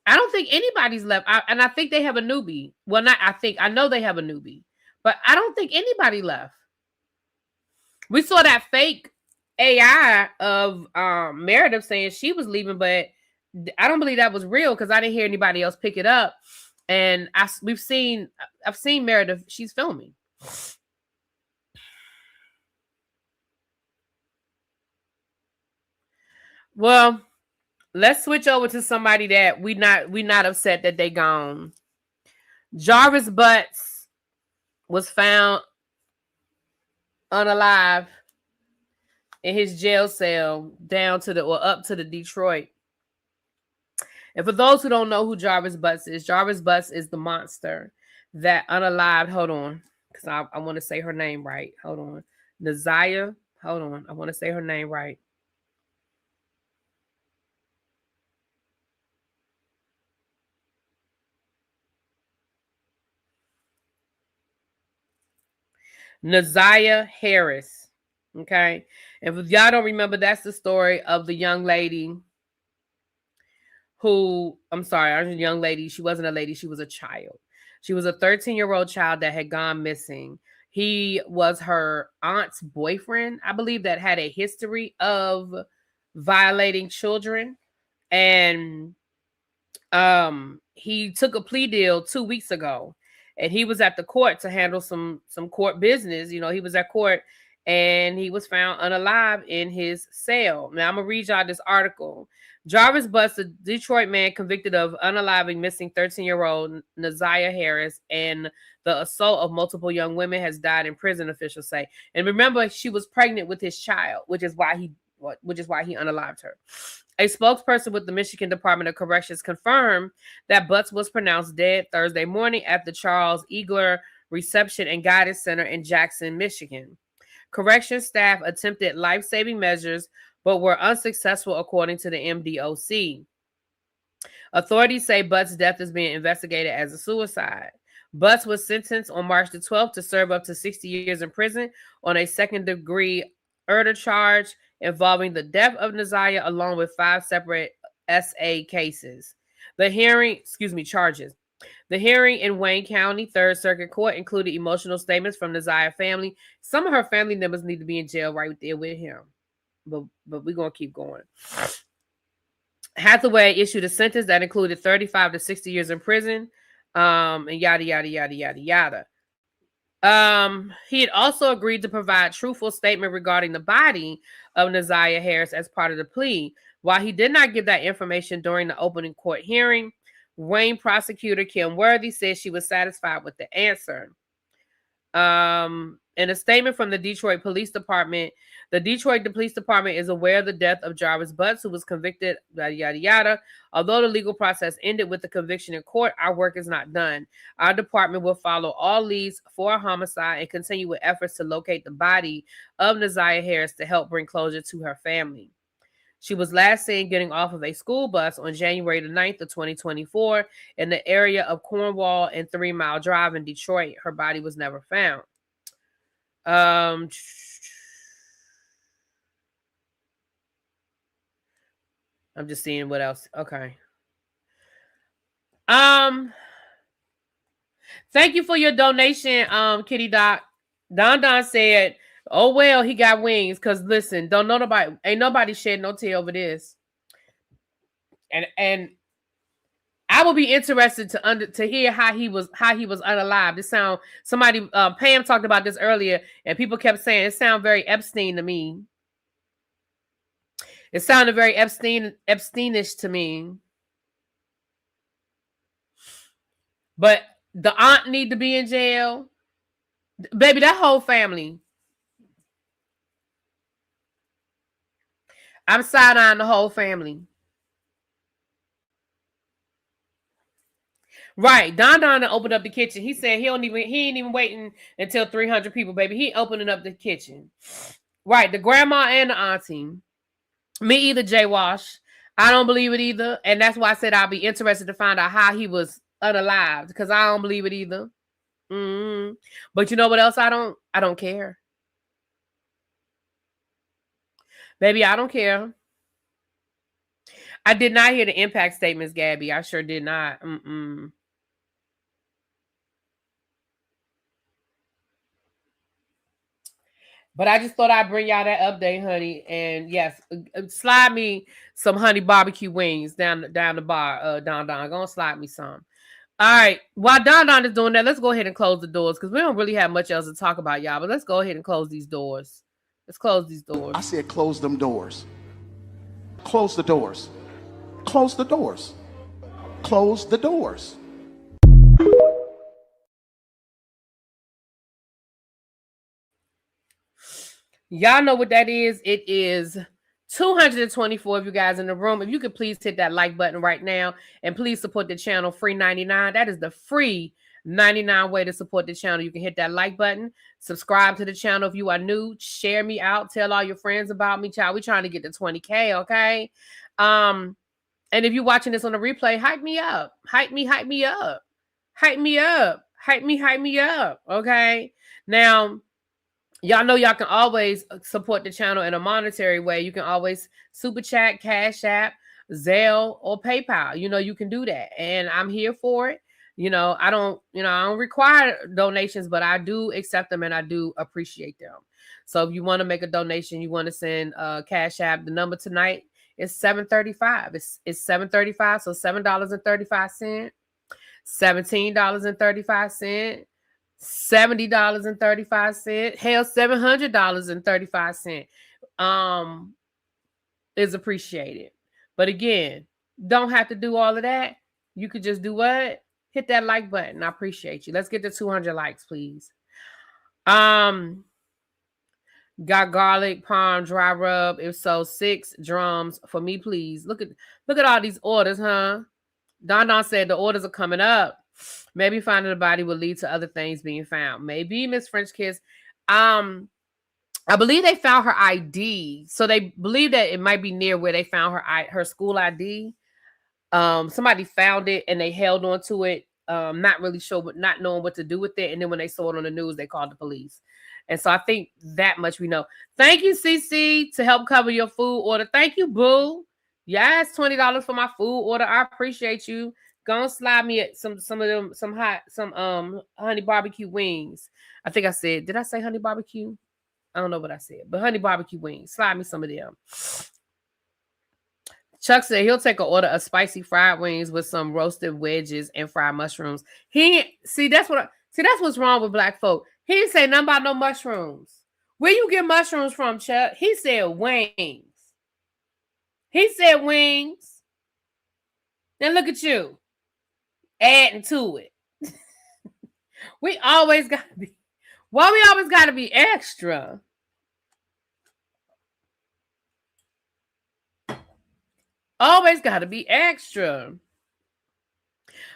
I don't think anybody's left. And I think they have a newbie. Well, I know they have a newbie, but I don't think anybody left. We saw that fake AI of Meredith saying she was leaving, but I don't believe that was real because I didn't hear anybody else pick it up. And I've seen Meredith. She's filming. Well, let's switch over to somebody that we not upset that they gone. Jarvis Butts was found unalive in his jail cell up to the Detroit. And for those who don't know who Jarvis Butts is the monster that unalived. Hold on, because I want to say her name right. Hold on, Nazaya. Hold on, I want to say her name right. Nazaya Harris. Okay. And if y'all don't remember, that's the story of the young lady who, I'm sorry, I was a young lady. She wasn't a lady. She was a child. She was a 13-year-old child that had gone missing. He was her aunt's boyfriend, I believe, that had a history of violating children. And he took a plea deal 2 weeks ago. And he was at the court to handle some court business. He was at court and he was found unalive in his cell. Now I'm gonna read y'all this article. Jarvis Butts, a Detroit man convicted of unaliving missing 13-year-old Nazaya Harris and the assault of multiple young women, has died in prison, officials say. And remember, she was pregnant with his child, which is why he unalived her. A spokesperson with the Michigan Department of Corrections confirmed that Butts was pronounced dead Thursday morning at the Charles Eagler Reception and Guidance Center in Jackson, Michigan. Corrections staff attempted life-saving measures but were unsuccessful, according to the MDOC. Authorities say Butts' death is being investigated as a suicide. Butts was sentenced on March the 12th to serve up to 60 years in prison on a second-degree murder charge involving the death of Naziah, along with 5 separate SA cases. Charges. The hearing in Wayne County Third Circuit Court included emotional statements from Naziah's family. Some of her family members need to be in jail right there with him. But we're going to keep going. Hathaway issued a sentence that included 35 to 60 years in prison, and yada, yada, yada, yada, yada. He had also agreed to provide truthful statement regarding the body of Naziah Harris as part of the plea. While he did not give that information during the opening court hearing, Wayne prosecutor Kim Worthy said she was satisfied with the answer. In a statement from the Detroit Police Department, the Detroit Police Department is aware of the death of Jarvis Butts, who was convicted, yada, yada, yada. Although the legal process ended with the conviction in court, our work is not done. Our department will follow all leads for a homicide and continue with efforts to locate the body of Naziah Harris to help bring closure to her family. She was last seen getting off of a school bus on January the 9th of 2024 in the area of Cornwall and 3 Mile Drive in Detroit. Her body was never found. I'm just seeing what else. Okay. Thank you for your donation, Kitty Doc. Don said, oh, well, he got wings. Because, listen, ain't nobody shed no tear over this. And I will be interested to hear how he was unalive. This sound, somebody, Pam talked about this earlier, and people kept saying it sounded very Epstein to me. It sounded very Epsteinish to me. But the aunt need to be in jail. Baby, that whole family. I'm side-eyeing the whole family. Right. Don opened up the kitchen. He said he ain't even waiting until 300 people, baby. He opening up the kitchen. Right. The grandma and the auntie. Me either, Jay Wash. I don't believe it either. And that's why I said I'll be interested to find out how he was unalived, because I don't believe it either. Mm-hmm. But you know what else I don't care. Baby, I don't care. I did not hear the impact statements, Gabby. I sure did not. But I just thought I'd bring y'all that update, honey. And yes, slide me some honey barbecue wings down the bar, Don. Go and slide me some. All right. While Don is doing that, let's go ahead and close the doors, because we don't really have much else to talk about, y'all. But let's go ahead and close these doors. Let's close these doors. I said close them doors. Close the doors. Close the doors. Close the doors. Y'all know what that is. It is 224 of you guys in the room. If you could please hit that like button right now, and please support the channel, free 99. That is the free 99 way to support the channel. You can hit that like button, subscribe to the channel if you are new, share me out, tell all your friends about me, child. We're trying to get to 20K, okay? And if you're watching this on the replay, hype me up. Hype me up. Hype me up. Hype me up, okay? Now, y'all know y'all can always support the channel in a monetary way. You can always super chat, Cash App, Zelle, or PayPal. You know, you can do that. And I'm here for it. I don't require donations, but I do accept them and I do appreciate them. So if you want to make a donation, you want to send Cash App, the number tonight is $7.35. It's $7.35, so $7.35, $17.35. $70.35, hell, $700.35 is appreciated. But again, don't have to do all of that. You could just do what? Hit that like button. I appreciate you. Let's get to 200 likes, please. Got garlic, palm, dry rub. If so, 6 drums for me, please. Look at all these orders, huh? Don said the orders are coming up. Maybe finding the body will lead to other things being found. Maybe Miss French Kiss. I believe they found her ID, so they believe that it might be near where they found her school ID. Somebody found it and they held on to it, not really sure, but not knowing what to do with it. And then when they saw it on the news, they called the police. And so I think that much we know. Thank you, CC, to help cover your food order. Thank you, Boo. Yes, $20 for my food order. I appreciate you. Go and slide me at some honey barbecue wings. I think I said, did I say honey barbecue? I don't know what I said, but honey barbecue wings. Slide me some of them. Chuck said he'll take an order of spicy fried wings with some roasted wedges and fried mushrooms. That's what's wrong with black folk. He didn't say nothing about no mushrooms. Where you get mushrooms from, Chuck? He said wings. He said wings. Now look at you adding to it. We always gotta be. Why we always gotta be extra? Always got to be extra.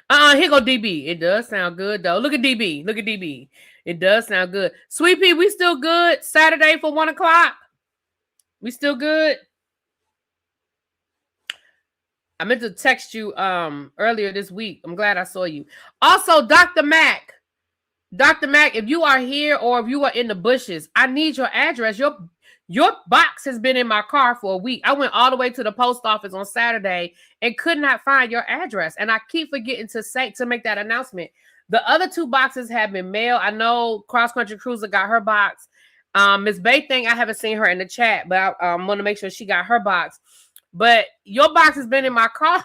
Here go DB. It does sound good, though. Look at DB. Look at DB. It does sound good. Sweet Pea, we still good? Saturday for 1 o'clock? We still good? I meant to text you earlier this week. I'm glad I saw you. Also, Dr. Mac. Dr. Mac, if you are here or if you are in the bushes, I need your address. Your box has been in my car for a week. I went all the way to the post office on Saturday and could not find your address. And I keep forgetting to make that announcement. The other 2 boxes have been mailed. I know Cross Country Cruiser got her box. Miss Bay thing, I haven't seen her in the chat, but I want to make sure she got her box. But your box has been in my car.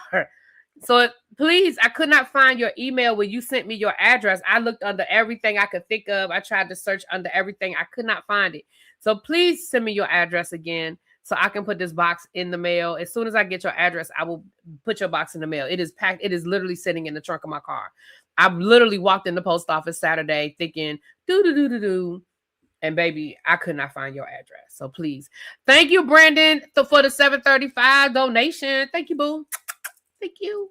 So please, I could not find your email where you sent me your address. I looked under everything I could think of. I tried to search under everything. I could not find it. So please send me your address again so I can put this box in the mail. As soon as I get your address, I will put your box in the mail. It is packed. It is literally sitting in the trunk of my car. I literally walked in the post office Saturday thinking, do. And baby, I could not find your address. So please. Thank you, Brandon, for the $7.35 donation. Thank you, boo. Thank you.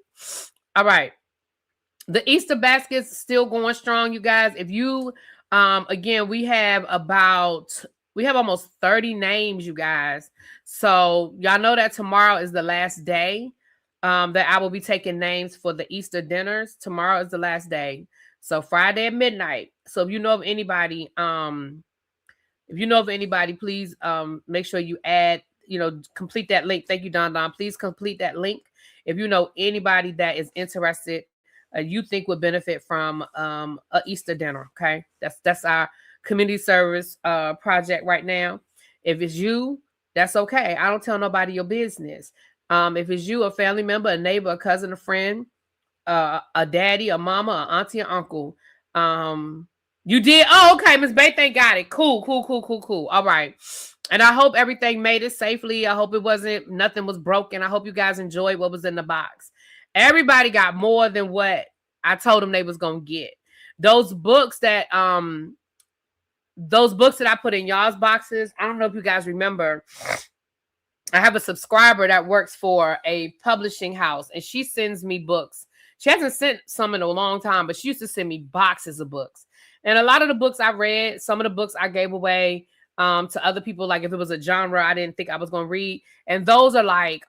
All right. The Easter basket's still going strong, you guys. If you, again, we have almost 30 names, you guys. So y'all know that tomorrow is the last day that I will be taking names for the Easter dinners. Tomorrow is the last day. So Friday at midnight. So if you know of anybody, please make sure you add, complete that link. Thank you, Don. Please complete that link. If you know anybody that is interested, you think would benefit from a Easter dinner. Okay. That's our community service project right now. If it's you, that's okay. I don't tell nobody your business. If it's you, a family member, a neighbor, a cousin, a friend, a daddy, a mama, an auntie, an uncle. You did? Oh, okay. Miss Bay, thank got it. Cool. All right. And I hope everything made it safely. I hope nothing was broken. I hope you guys enjoyed what was in the box. Everybody got more than what I told them they was going to get. Those books that I put in y'all's boxes, I don't know if you guys remember. I have a subscriber that works for a publishing house, and she sends me books. She hasn't sent some in a long time, but she used to send me boxes of books. And a lot of the books I read, some of the books I gave away to other people, like if it was a genre I didn't think I was going to read. And those are like,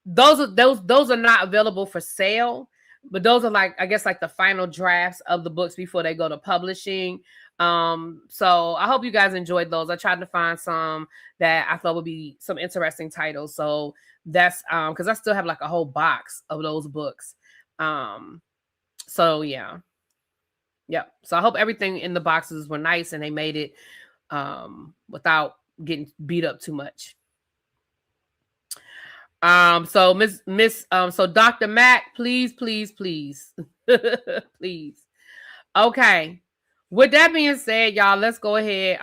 those are not available for sale, but those are like, I guess, like the final drafts of the books before they go to publishing. So I hope you guys enjoyed those. I tried to find some that I thought would be some interesting titles. So that's because I still have like a whole box of those books. So yeah. Yep. So I hope everything in the boxes were nice and they made it without getting beat up too much. So so Dr. Mac, please. Please. Okay. With that being said, y'all, let's go ahead.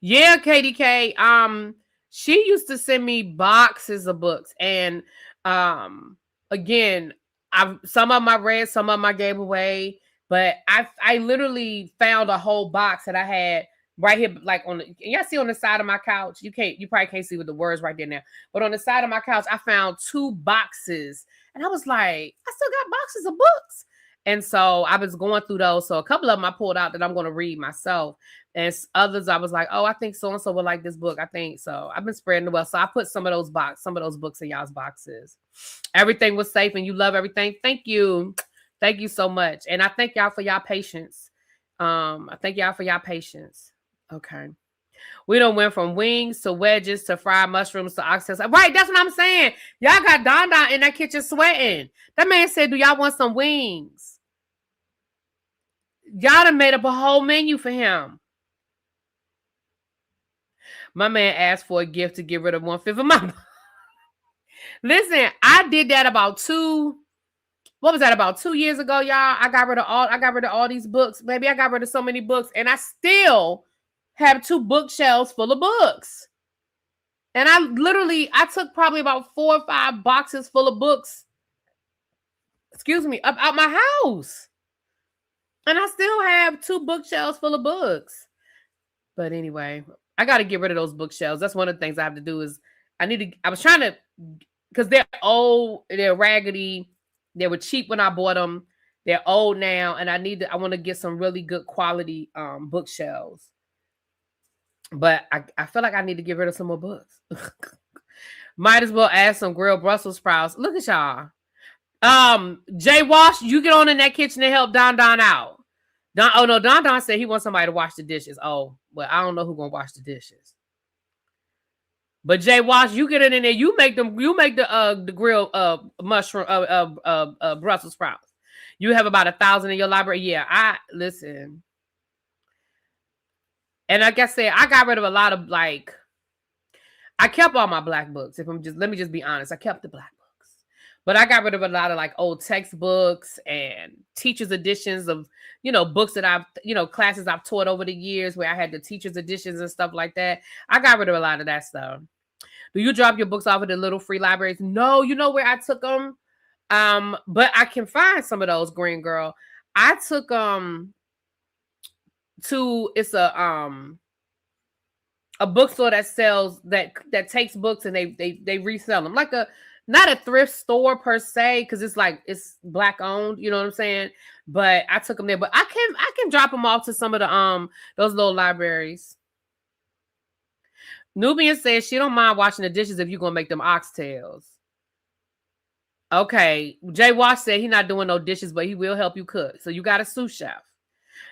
Yeah, KDK. She used to send me boxes of books. And again, some of them I read, some of them I gave away. But I literally found a whole box that I had right here, like on the, y'all see on the side of my couch. You probably can't see with the words right there now, but on the side of my couch, I found 2 boxes, and I was like, I still got boxes of books. And so I was going through those. So a couple of them I pulled out that I'm going to read myself. And others I was like, oh, I think so and so would like this book. I think so. I've been spreading the wealth. So I put some of those books in y'all's boxes. Everything was safe and you love everything. Thank you. Thank you so much. And I thank y'all for y'all patience. I thank y'all for y'all patience. Okay. We done went from wings to wedges to fried mushrooms to oxtails. Right, that's what I'm saying. Y'all got Don in that kitchen sweating. That man said, do y'all want some wings? Y'all done made up a whole menu for him. My man asked for a gift to get rid of 1/5 of my... Listen, I did that about 2 years ago, y'all? I got rid of all these books. Baby, I got rid of so many books, and I still have 2 bookshelves full of books. And I took probably about 4 or 5 boxes full of books, up out my house. And I still have 2 bookshelves full of books. But anyway, I got to get rid of those bookshelves. That's one of the things I have to do is I was trying to, because they're old, they're raggedy. They were cheap when I bought them. They're old now. And I want to get some really good quality bookshelves. But I feel like I need to get rid of some more books. Might as well add some grilled Brussels sprouts. Look at y'all. Jay Wash, you get on in that kitchen and help Don out. Don said he wants somebody to wash the dishes. Oh, well, I don't know who's gonna wash the dishes. But Jay Wash, you get it in there. You make the grilled mushroom Brussels sprouts. You have about 1,000 in your library. Yeah, I listen. And like I said, I got rid of a lot of I kept all my black books. Let me just be honest. I kept the black books. But I got rid of a lot of old textbooks and teachers' editions of, books that classes I've taught over the years where I had the teachers' editions and stuff like that. I got rid of a lot of that stuff. Do you drop your books off at the little free libraries? No, you know where I took them? But I can find some of those, Green Girl. I took to a bookstore that sells that takes books and they resell them, not a thrift store per se, because it's black owned, you know what I'm saying? But I took them there. But I can drop them off to some of the those little libraries. Nubian says she don't mind washing the dishes if you're gonna make them oxtails. Okay, Jay Wash said he not doing no dishes, but he will help you cook. So you got a sous chef.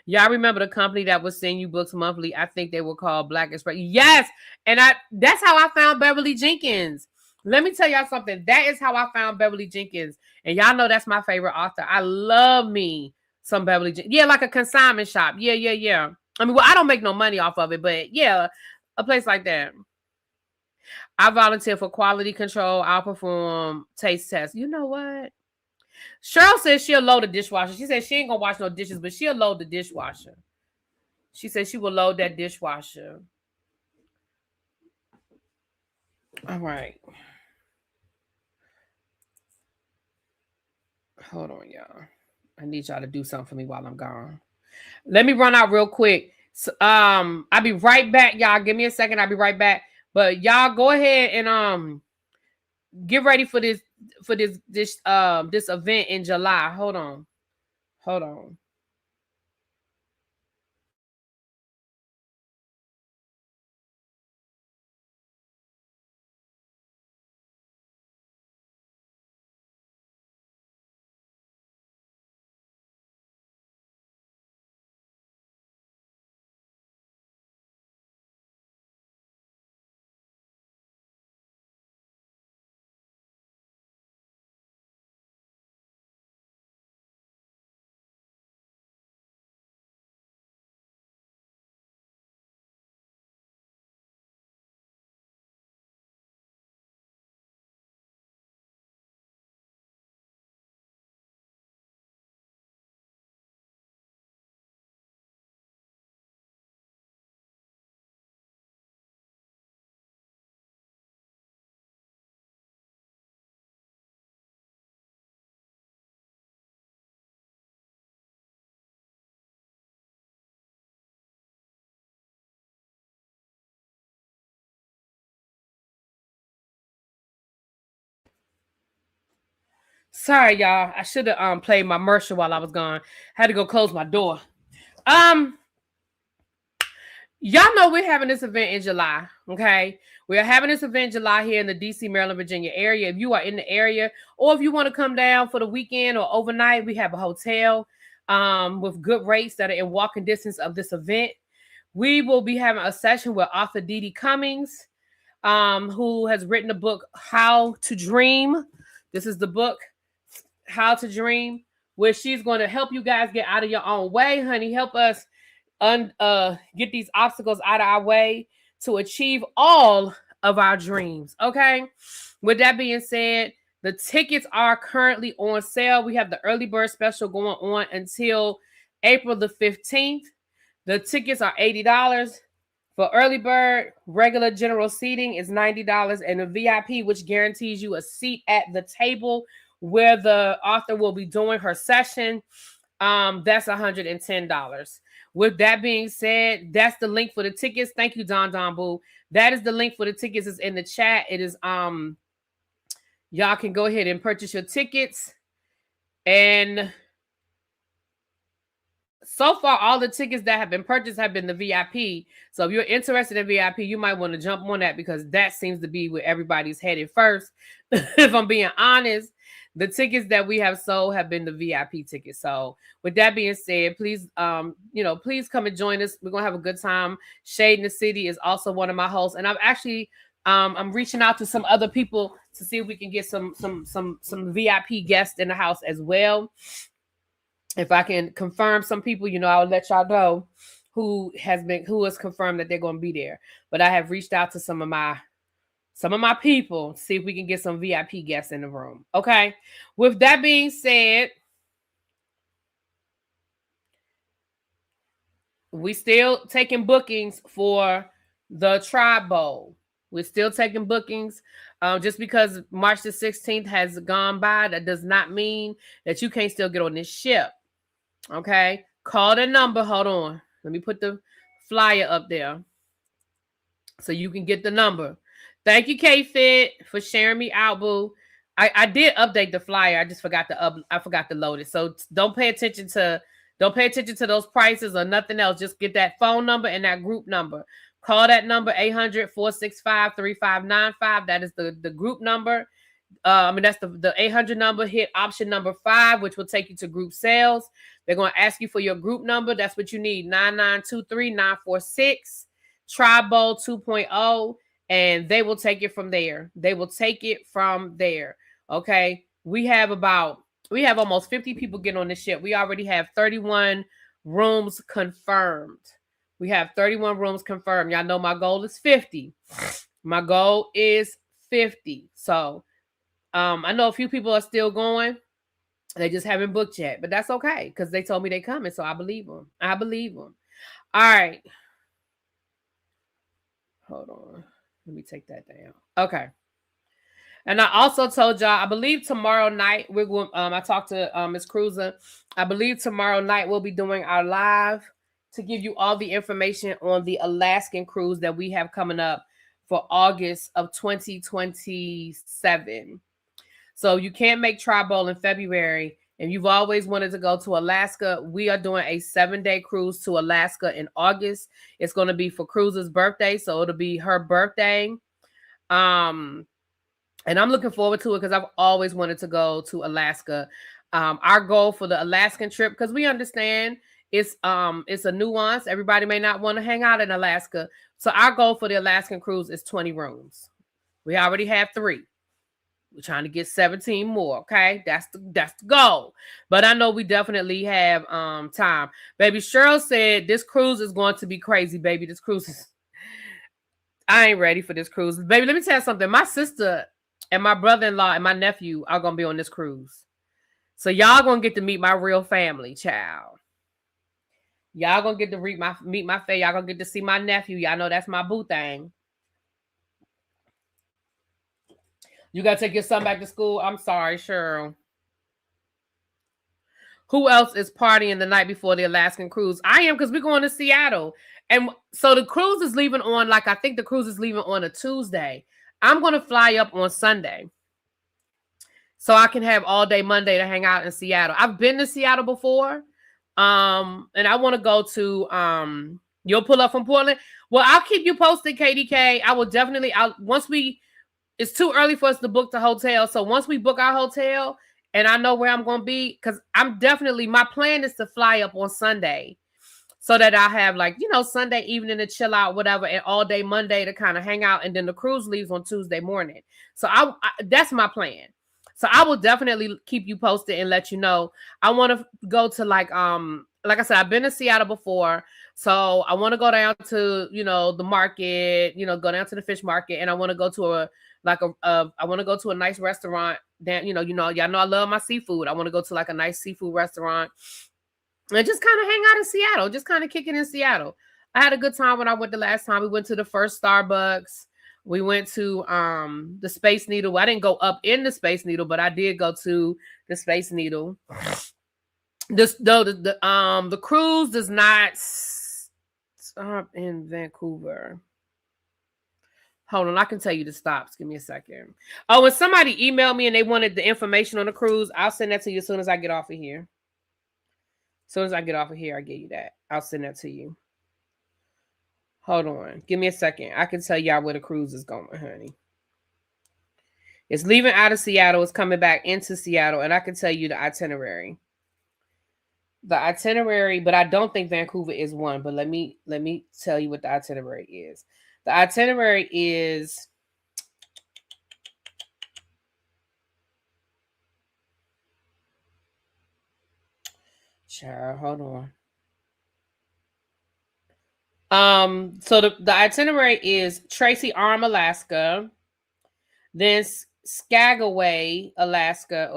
Y'all remember the company that was sending you books monthly? I think they were called Black Express. Yes, and that's how I found Beverly Jenkins. Let me tell y'all something. That is how I found Beverly Jenkins. And y'all know that's my favorite author. I love me some Beverly Jenkins. Yeah, like a consignment shop. Yeah. I mean, well, I don't make no money off of it, but yeah, a place like that. I volunteer for quality control. I'll perform taste tests. You know what? Cheryl says she'll load the dishwasher. She said she ain't gonna wash no dishes, but she'll load the dishwasher. She said she will load that dishwasher. All right. Hold on, y'all. I need y'all to do something for me while I'm gone. Let me run out real quick. So, I'll be right back, y'all. Give me a second. I'll be right back. But y'all go ahead and get ready for this event in July. Hold on. Sorry, y'all. I should have played my commercial while I was gone. Had to go close my door. Um, Y'all know we're having this event in July, okay? We're having this event in July here in the DC, Maryland, Virginia area. If you are in the area, or if you want to come down for the weekend or overnight, we have a hotel with good rates that are in walking distance of this event. We will be having a session with author Dee Cummings, who has written a book, How to Dream. This is the book, How to Dream, where she's going to help you guys get out of your own way, honey. Help us get these obstacles out of our way to achieve all of our dreams. Okay. With that being said, the tickets are currently on sale. We have the early bird special going on until April the 15th. The tickets are $80. For early bird, regular general seating is $90, and the VIP, which guarantees you a seat at the table where the author will be doing her session, that's $110. With that being said, that's the link for the tickets. Thank you, Don Boo. That is the link for the tickets. It's in the chat. It is y'all can go ahead and purchase your tickets. And so far, all the tickets that have been purchased have been the VIP. So if you're interested in VIP, you might want to jump on that because that seems to be where everybody's headed first. If I'm being honest, the tickets that we have sold have been the VIP tickets. So with that being said, please, please come and join us. We're gonna have a good time. Shade in the City is also one of my hosts, and I'm reaching out to some other people to see if we can get some VIP guests in the house as well. If I can confirm some people, I'll let y'all know who has confirmed that they're going to be there. But I have reached out to some of my people to see if we can get some VIP guests in the room. Okay. With that being said, we still taking bookings for the Tribe Bowl. We're still taking bookings. Just because March the 16th has gone by, that does not mean that you can't still get on this ship. Okay. Call the number. Hold on. Let me put the flyer up there so you can get the number. Thank you, K-Fit, for sharing me out, boo. I did update the flyer. I just forgot to load it. So don't pay attention to those prices or nothing else. Just get that phone number and that group number. Call that number 800-465-3595. That is the group number. That's the 800 number. Hit option number 5, which will take you to group sales. They're going to ask you for your group number. That's what you need. 9923946 Tribe Bowl 2.0. And they will take it from there. Okay. We have almost 50 people getting on this ship. We already have 31 rooms confirmed. Y'all know my goal is 50. My goal is 50. So I know a few people are still going. They just haven't booked yet, but that's okay because they told me they're coming. So I believe them. All right. Hold on. Let me take that down. Okay. And I also told y'all, I believe tomorrow night we're going. I talked to Miss Cruiser. I believe tomorrow night we'll be doing our live to give you all the information on the Alaskan cruise that we have coming up for August of 2027. So you can't make Tribe Bowl in February, and you've always wanted to go to Alaska. We are doing a 7-day cruise to Alaska in August. It's going to be for Cruiser's birthday, so it'll be her birthday. And I'm looking forward to it because I've always wanted to go to Alaska. Our goal for the Alaskan trip, because we understand it's a nuance. Everybody may not want to hang out in Alaska. So our goal for the Alaskan cruise is 20 rooms. We already have 3. We're trying to get 17 more. Okay. That's the goal. But I know we definitely have time. Baby Cheryl said this cruise is going to be crazy, baby. This cruise is I ain't ready for this cruise. Baby, let me tell you something. My sister and my brother-in-law and my nephew are gonna be on this cruise. So y'all gonna get to meet my real family, child. Y'all gonna get to meet my family. Y'all gonna get to see my nephew. Y'all know that's my boo thing. You gotta take your son back to school. I'm sorry, Cheryl. Who else is partying the night before the Alaskan cruise? I am, because we're going to Seattle. And so the cruise is leaving on, I think the cruise is leaving on a Tuesday. I'm going to fly up on Sunday. so I can have all day Monday to hang out in Seattle. I've been to Seattle before, and I want to go to. You'll pull up from Portland. Well, I'll keep you posted, KDK. I will definitely. It's too early for us to book the hotel, so once we book our hotel and I know where I'm going to be, because my plan is to fly up on Sunday, so that I have Sunday evening to chill out, whatever, and all day Monday to kind of hang out, and then the cruise leaves on Tuesday morning. So that's my plan. So I will definitely keep you posted and let you know. I want to go to like I said, I've been to Seattle before, so I want to go down to the market, go down to the fish market, and I want to go to I want to go to a nice restaurant. That y'all know I love my seafood. I want to go to like a nice seafood restaurant and just kind of hang out in Seattle, just kind of kick it in Seattle. I had a good time when I went the last time. We went to the first Starbucks. We went to the Space Needle. I didn't go up in the Space Needle, but I did go to the Space Needle. The cruise does not stop in Vancouver. Hold on, I can tell you the stops. Give me a second. Oh, when somebody emailed me and they wanted the information on the cruise, I'll send that to you as soon as I get off of here. As soon as I get off of here, I'll get you that. I'll send that to you. Hold on. Give me a second. I can tell y'all where the cruise is going, honey. It's leaving out of Seattle. It's coming back into Seattle. And I can tell you the itinerary. But I don't think Vancouver is one. But let me tell you what the itinerary is. The itinerary is... Child, hold on. So the itinerary is Tracy Arm, Alaska, then Skagway, Alaska,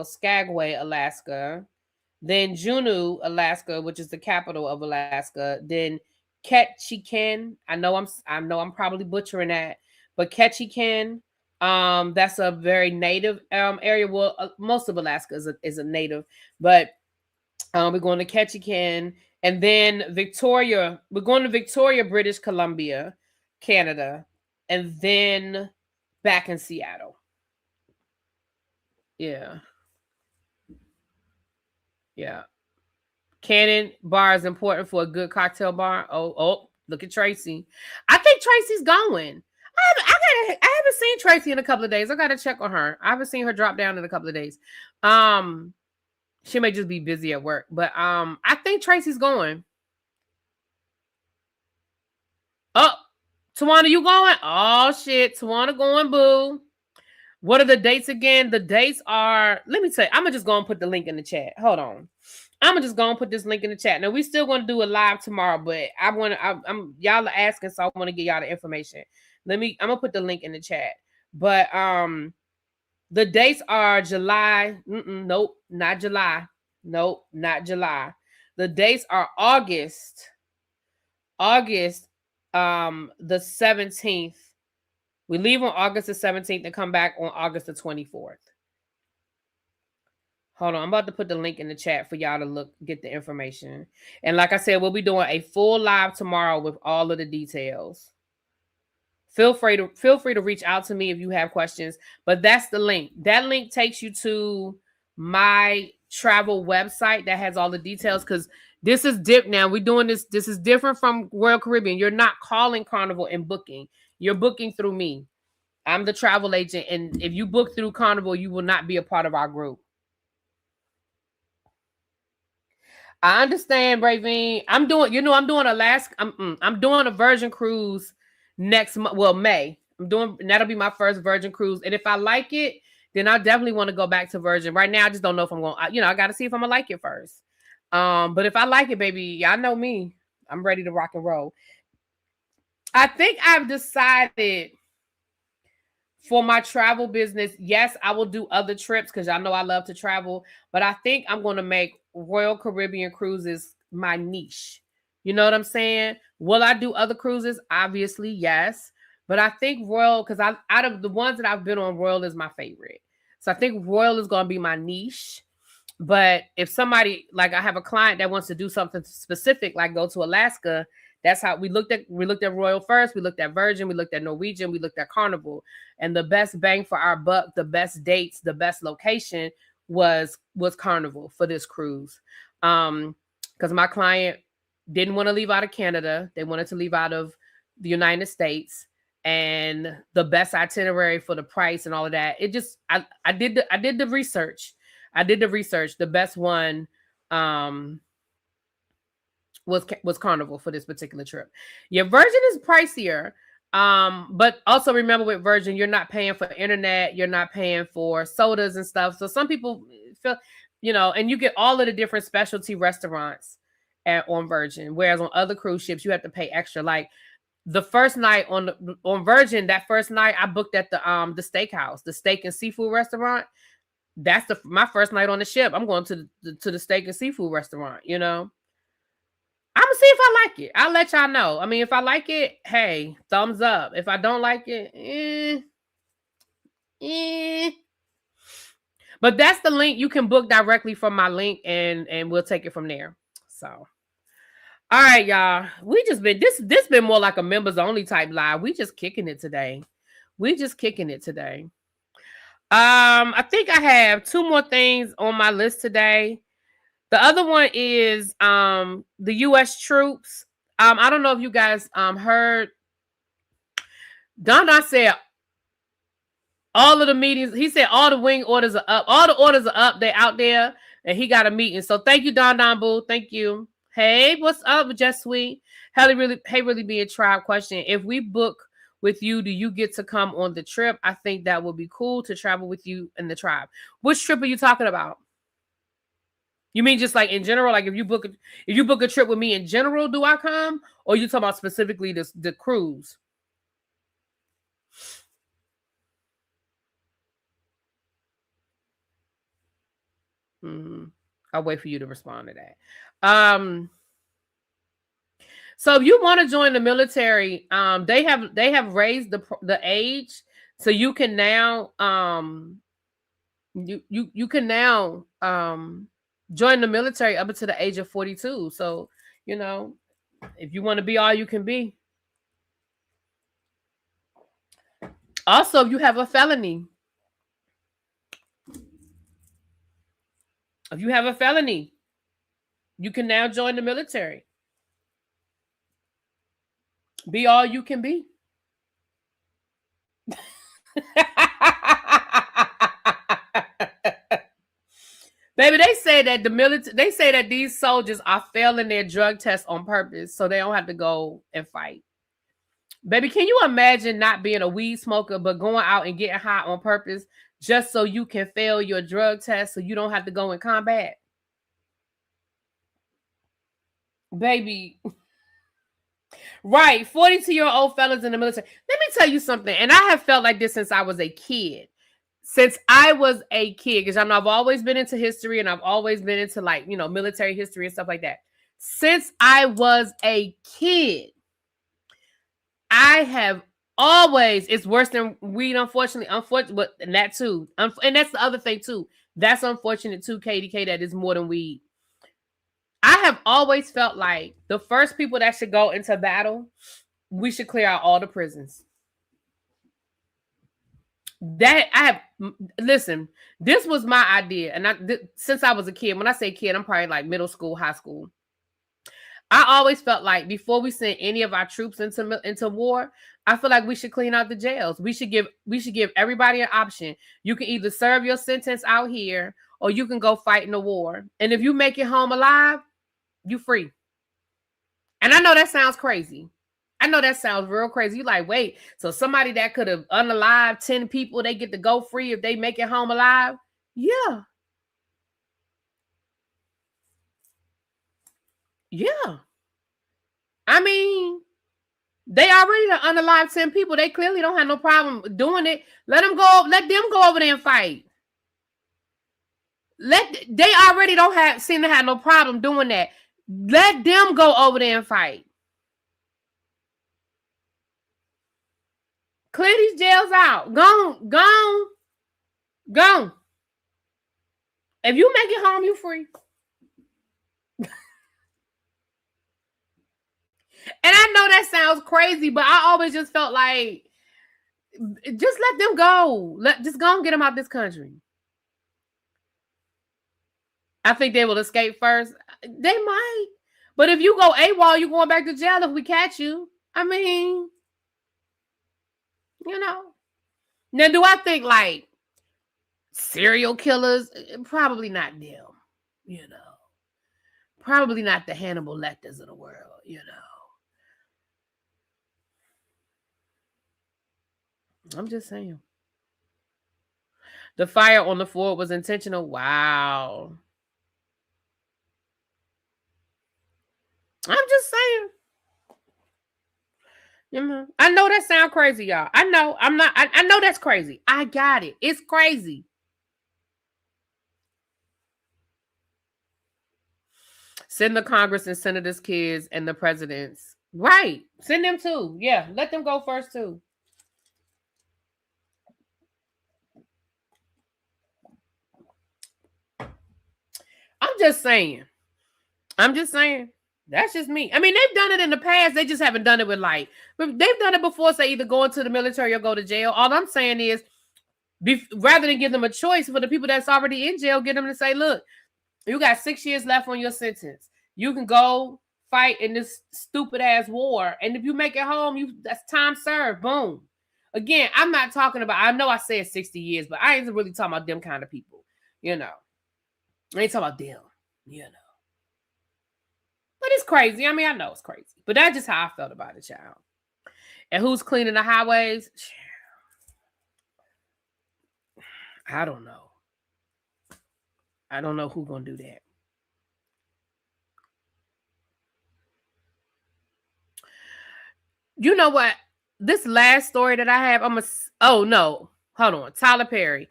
then Juneau, Alaska, which is the capital of Alaska, then Ketchikan. I know I'm probably butchering that, but Ketchikan, that's a very native area. Well, most of Alaska is a native, but we're going to Ketchikan, and then Victoria. We're going to Victoria, British Columbia, Canada, and then back in Seattle. Yeah. Cannon bar is important for a good cocktail bar. Oh, look at Tracy. I think Tracy's going. I haven't seen Tracy in a couple of days. I got to check on her. I haven't seen her drop down in a couple of days. She may just be busy at work, but I think Tracy's going. Oh, Tawana, you going? Oh shit, Tawana going, boo. What are the dates again? The dates are, let me tell you, I'm gonna just go and put the link in the chat. Hold on. I'm gonna just go and put this link in the chat. Now we still gonna do a live tomorrow, but I'm y'all are asking, so I want to get y'all the information. I'm gonna put the link in the chat. But the dates are July. Nope, not July. Nope, not July. The dates are August the 17th. We leave on August the 17th and come back on August the 24th. Hold on, I'm about to put the link in the chat for y'all to get the information. And like I said, we'll be doing a full live tomorrow with all of the details. Feel free to reach out to me if you have questions. But that's the link. That link takes you to my travel website that has all the details, because this is now we're doing this. This is different from Royal Caribbean. You're not calling Carnival and booking. You're booking through me. I'm the travel agent, and if you book through Carnival, you will not be a part of our group. I understand, Bravine. I'm doing Alaska. I'm doing a Virgin cruise next month. Well, May. That'll be my first Virgin cruise, and if I like it, then I definitely want to go back to Virgin. Right now, I just don't know if I'm going. I got to see if I'm gonna like it first. But if I like it, baby, y'all know me. I'm ready to rock and roll. I think I've decided for my travel business, yes, I will do other trips because y'all know I love to travel. But I think I'm going to make Royal Caribbean cruises my niche. You know what I'm saying? Will I do other cruises? Obviously, yes. But I think Royal, because out of the ones that I've been on, Royal is my favorite. So I think Royal is going to be my niche. But if somebody, like I have a client that wants to do something specific, like go to Alaska, That's how we looked at Royal first, we looked at Virgin, we looked at Norwegian, we looked at Carnival. And the best bang for our buck, the best dates, the best location was Carnival for this cruise. Because my client didn't want to leave out of Canada. They wanted to leave out of the United States. And the best itinerary for the price and all of that. It just I did the research. The best one was Carnival for this particular trip. Yeah, Virgin is pricier. But also remember with Virgin, you're not paying for internet, you're not paying for sodas and stuff. So some people feel, and you get all of the different specialty restaurants on Virgin. Whereas on other cruise ships, you have to pay extra. Like the first night on Virgin, that first night I booked at the steakhouse, the steak and seafood restaurant. That's my first night on the ship. I'm going to the steak and seafood restaurant, I'm gonna see if I like it. I'll let y'all know. I mean, if I like it, hey, thumbs up. If I don't like it, But that's the link. You can book directly from my link, and we'll take it from there. So, all right, y'all. We just been this been more like a members only type live. We just kicking it today. I think I have 2 more things on my list today. The other one is the U.S. troops. I don't know if you guys heard. Don said all of the meetings. He said all the wing orders are up. All the orders are up. They're out there, and he got a meeting. So thank you, Don Boo. Thank you. Hey, what's up, Just Sweet? Really be a tribe question. If we book with you, do you get to come on the trip? I think that would be cool to travel with you and the tribe. Which trip are you talking about? You mean just like in general? Like if you book a trip with me in general, do I come? Or you talking about specifically the cruise? I'll wait for you to respond to that. So if you want to join the military, they have raised the age, so you can now you can now join the military up until the age of 42. So if you want to be all you can be. Also, if you have a felony, you can now join the military. Be all you can be. Baby, they say that these soldiers are failing their drug tests on purpose so they don't have to go and fight. Baby, can you imagine not being a weed smoker but going out and getting high on purpose just so you can fail your drug test so you don't have to go in combat? Baby. Right, 42-year-old fellas in the military. Let me tell you something, and I have felt like this since I was a kid. Because I've always been into history and I've always been into military history and stuff like that. Since I was a kid, I have always, it's worse than weed, unfortunately, but and that too. And that's the other thing too. That's unfortunate too, KDK, that is more than weed. I have always felt like the first people that should go into battle, we should clear out all the prisons. Listen, this was my idea. And since I was a kid, when I say kid, I'm probably like middle school, high school. I always felt like before we send any of our troops into war, I feel like we should clean out the jails. We should give everybody an option. You can either serve your sentence out here or you can go fight in the war. And if you make it home alive, you free. And I know that sounds crazy. I know that sounds real crazy. You like, wait, so somebody that could have unalived 10 people, they get to go free if they make it home alive? Yeah. Yeah. I mean, they already unalived 10 people. They clearly don't have no problem doing it. Let them go over there and fight. They already don't seem to have no problem doing that. Let them go over there and fight. Clear these jails out. Gone. If you make it home, you free. And I know that sounds crazy, but I always just felt like, just let them go. Just go and get them out this country. I think they will escape first. They might. But if you go AWOL, you're going back to jail if we catch you. I mean, you know. Now, do I think like serial killers? Probably not them, you know. Probably not the Hannibal Lecters of the world, you know. I'm just saying. The fire on the fort was intentional. Wow. I'm just saying. You know, I know that sounds crazy, y'all. I know. I know that's crazy. I got it. It's crazy. Send the Congress and senators' kids and the presidents. Right. Send them too. Yeah. Let them go first too. I'm just saying. That's just me. I mean, they've done it in the past. They just haven't done it with like, they've done it before, say either go into the military or go to jail. All I'm saying is, rather than give them a choice for the people that's already in jail, get them to say, look, you got 6 years left on your sentence. You can go fight in this stupid ass war. And if you make it home, that's time served. Boom. Again, I'm not talking about, I know I said 60 years, but I ain't really talking about them kind of people. You know. I ain't talking about them. You know. But it's crazy. I mean, I know it's crazy. But that's just how I felt about it, child. And who's cleaning the highways? I don't know. I don't know who's going to do that. You know what? This last story that I have, oh no. Hold on. Tyler Perry.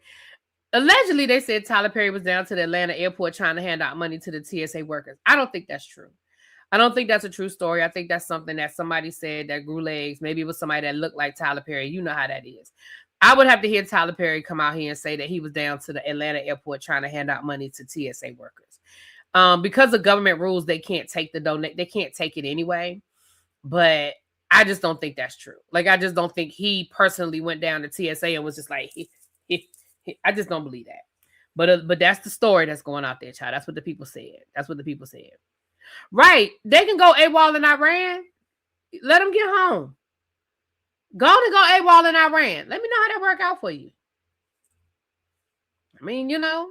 Allegedly, they said Tyler Perry was down to the Atlanta airport trying to hand out money to the TSA workers. I don't think that's true. I don't think that's a true story. I think that's something that somebody said that grew legs. Maybe it was somebody that looked like Tyler Perry. You know how that is. I would have to hear Tyler Perry come out here and say that he was down to the Atlanta airport trying to hand out money to TSA workers. Because of government rules, they can't take they can't take it anyway. But I just don't think that's true. Like, I just don't think he personally went down to TSA and was just like, I just don't believe that. But that's the story that's going out there, child. That's what the people said. Right. They can go AWOL in Iran. Let them get home. Go AWOL in Iran. Let me know how that work out for you. I mean, you know.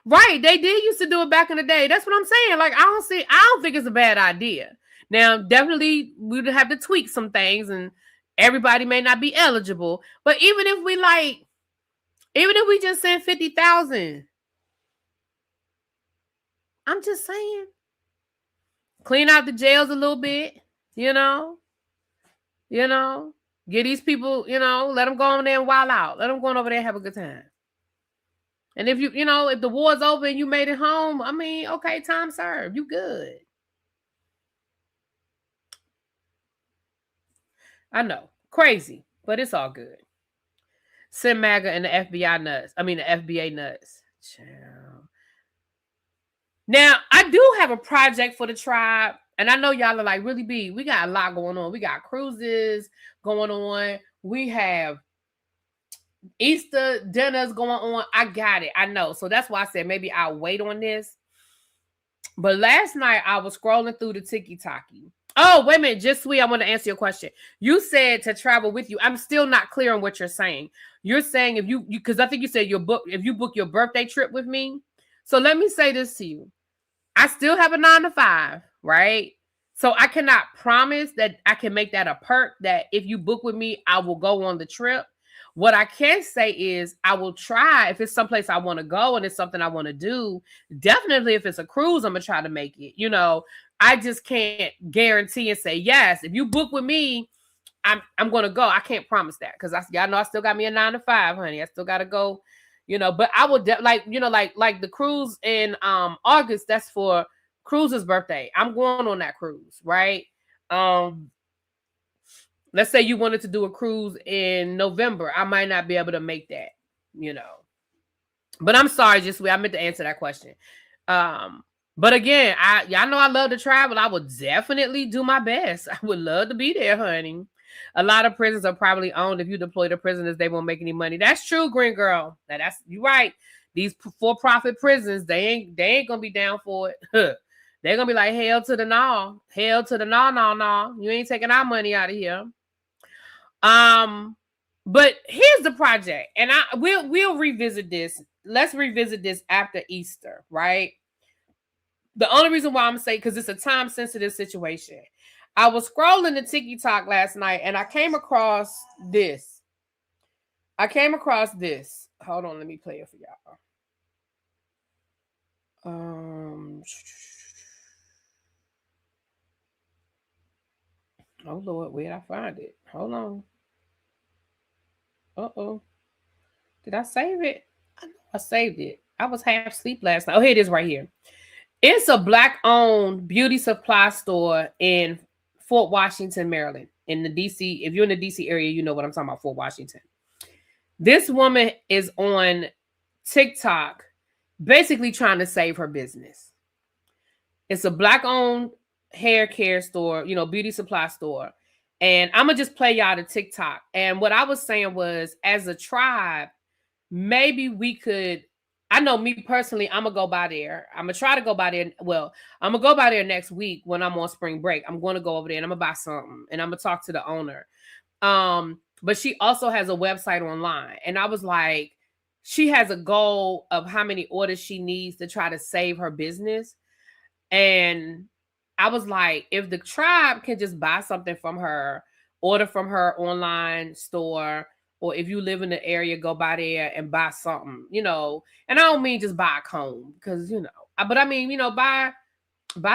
Right. They did used to do it back in the day. That's what I'm saying. Like, I don't think it's a bad idea. Now, definitely we would have to tweak some things and everybody may not be eligible. But even if we just send 50,000, I'm just saying, clean out the jails a little bit, you know, get these people, let them go over there and wild out. Let them go over there and have a good time. And if if the war's over and you made it home, I mean, okay, time served. You good. I know. Crazy, but it's all good. Send MAGA and the FBI nuts. I mean, the FBA nuts. Child. Now, I do have a project for the tribe. And I know y'all are like, really, B, we got a lot going on. We got cruises going on. We have Easter dinners going on. I got it. I know. So that's why I said maybe I'll wait on this. But last night I was scrolling through the TikTok. Oh, wait a minute. Just sweet. I want to answer your question. You said to travel with you. I'm still not clear on what you're saying. You're saying if you because I think you said if you book your birthday trip with me. So let me say this to you. I still have a 9 to 5, right? So I cannot promise that I can make that a perk that if you book with me, I will go on the trip. What I can say is I will try if it's someplace I want to go and it's something I want to do. Definitely if it's a cruise, I'm going to try to make it. I just can't guarantee and say, yes, if you book with me, I'm going to go. I can't promise that because y'all know I still got me a 9 to 5, honey. I still got to go, but I would like the cruise in August. That's for Cruise's birthday. I'm going on that cruise, right? Let's say you wanted to do a cruise in November. I might not be able to make that, But I'm sorry, I meant to answer that question. But again, y'all know I love to travel. I would definitely do my best. I would love to be there, honey. A lot of prisons are probably owned. If you deploy the prisoners, they won't make any money. That's true, Green Girl. Now that's you right. These for-profit prisons, they ain't gonna be down for it. They're gonna be like, hell to the no, hell to the no, no, no. You ain't taking our money out of here. But here's the project, and we'll revisit this. Let's revisit this after Easter, right? The only reason why I'm saying, because it's a time sensitive situation. I was scrolling the TikTok last night and I came across this. Hold on, let me play it for y'all. Oh Lord, where'd I find it? Hold on. Uh-oh. Did I save it? I know I saved it. I was half asleep last night. Oh, here it is right here. It's a Black-owned beauty supply store in Fort Washington, Maryland. In the DC, if you're in the DC area, you know what I'm talking about, Fort Washington. This woman is on TikTok basically trying to save her business. It's a Black-owned hair care store, beauty supply store. And I'm going to just play y'all the TikTok. And what I was saying was, as a tribe, maybe we could, I know me personally, I'm going to go by there. I'm going to try to go by there. Well, I'm going to go by there next week when I'm on spring break. I'm going to go over there and I'm going to buy something. And I'm going to talk to the owner. But she also has a website online. And I was like, she has a goal of how many orders she needs to try to save her business. And I was like, if the tribe can just buy something from her, order from her online store, or if you live in the area, go by there and buy something, And I don't mean just buy a comb because, but I mean, buy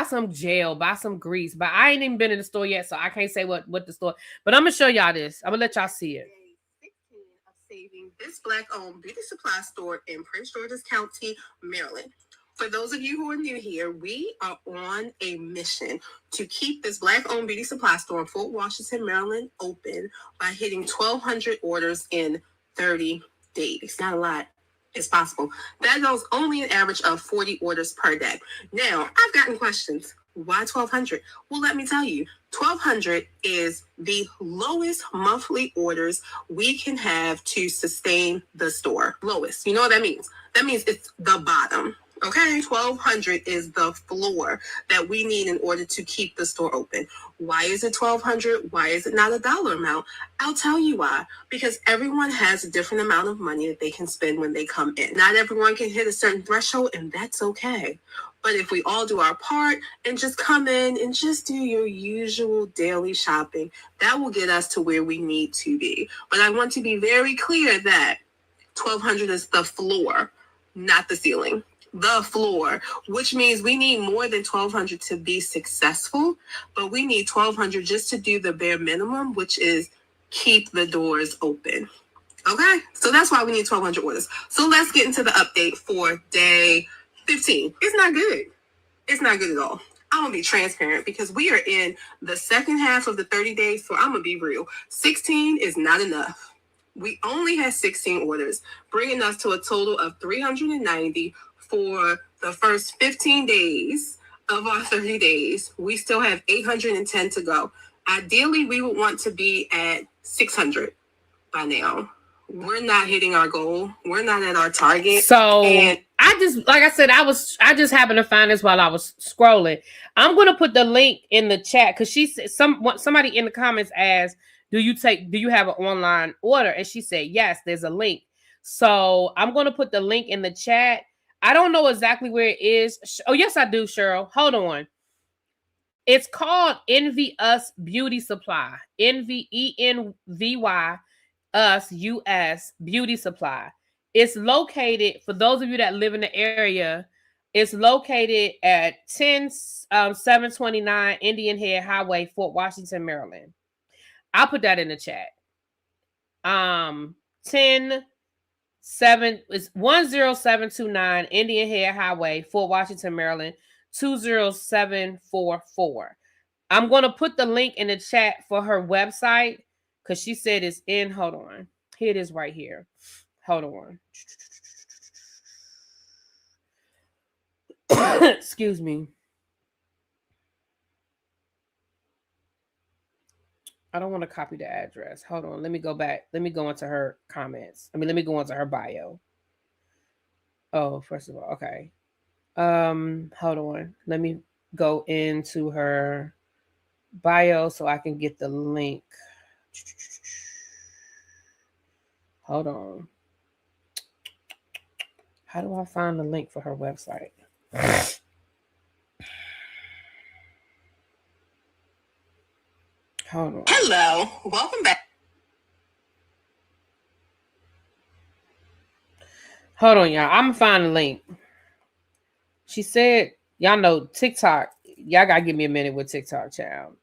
some gel, buy some grease. But I ain't even been in the store yet, so I can't say what the store. But I'm gonna show y'all this. I'm gonna let y'all see it. 16 of saving this Black-owned beauty supply store in Prince George's County, Maryland. For those of you who are new here, we are on a mission to keep this Black-owned beauty supply store in Fort Washington, Maryland open by hitting 1,200 orders in 30 days. Not a lot. It's possible. That goes only an average of 40 orders per day. Now, I've gotten questions. Why 1,200? Well, let me tell you, 1,200 is the lowest monthly orders we can have to sustain the store. Lowest. You know what that means? That means it's the bottom. Okay, 1,200 is the floor that we need in order to keep the store open. Why is it 1,200? Why is it not a dollar amount? I'll tell you why. Because everyone has a different amount of money that they can spend when they come in. Not everyone can hit a certain threshold, and that's okay. But if we all do our part and just come in and just do your usual daily shopping, that will get us to where we need to be. But I want to be very clear that 1,200 is the floor, not the ceiling. The floor, which means we need more than 1,200 to be successful, but we need 1,200 just to do the bare minimum, which is keep the doors open. Okay, so that's why we need 1,200 orders. So let's get into the update for day 15. It's not good. It's not good at all. I'm going to be transparent because we are in the second half of the 30 days, so I'm going to be real. 16 is not enough. We only had 16 orders, bringing us to a total of 390 for the first 15 days of our 30 days. We still have 810 to go. Ideally, we would want to be at 600 by now. We're not hitting our goal. We're not at our target. So I just, like I said, I just happened to find this while I was scrolling. I'm going to put the link in the chat because she said, somebody in the comments asked, do you have an online order? And she said, yes, there's a link. So I'm going to put the link in the chat. I don't know exactly where it is. Oh, yes, I do, Cheryl. Hold on. It's called Envy Us Beauty Supply. ENVY Us US Beauty Supply. It's located, for those of you that live in the area, it's located at 729 Indian Head Highway, Fort Washington, Maryland. I'll put that in the chat. 10729 Indian Head Highway, Fort Washington, Maryland, 20744. I'm going to put the link in the chat for her website because she said it's in. Hold on. Here it is right here. Hold on. Excuse me. I don't want to copy the address. Hold on. Let me go back. Let me go into her comments. Let me go into her bio. Oh, first of all, okay. Hold on. Let me go into her bio so I can get the link. Hold on. How do I find the link for her website? Hold on. Hello, welcome back. Hold on, y'all. I'm gonna find the link. She said, y'all know TikTok. Y'all gotta give me a minute with TikTok, child.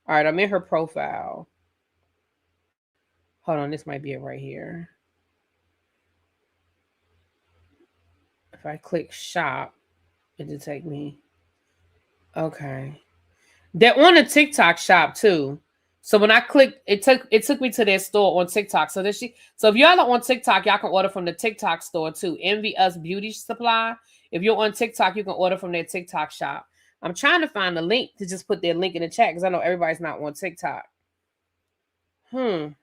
All right, I'm in her profile. Hold on, this might be it right here. If I click shop, it'll take me. Okay. They're on the TikTok shop too. So when I clicked, it took me to their store on TikTok. So if y'all are on TikTok, y'all can order from the TikTok store too. Envy Us Beauty Supply. If you're on TikTok, you can order from their TikTok shop. I'm trying to find the link to just put their link in the chat because I know everybody's not on TikTok. I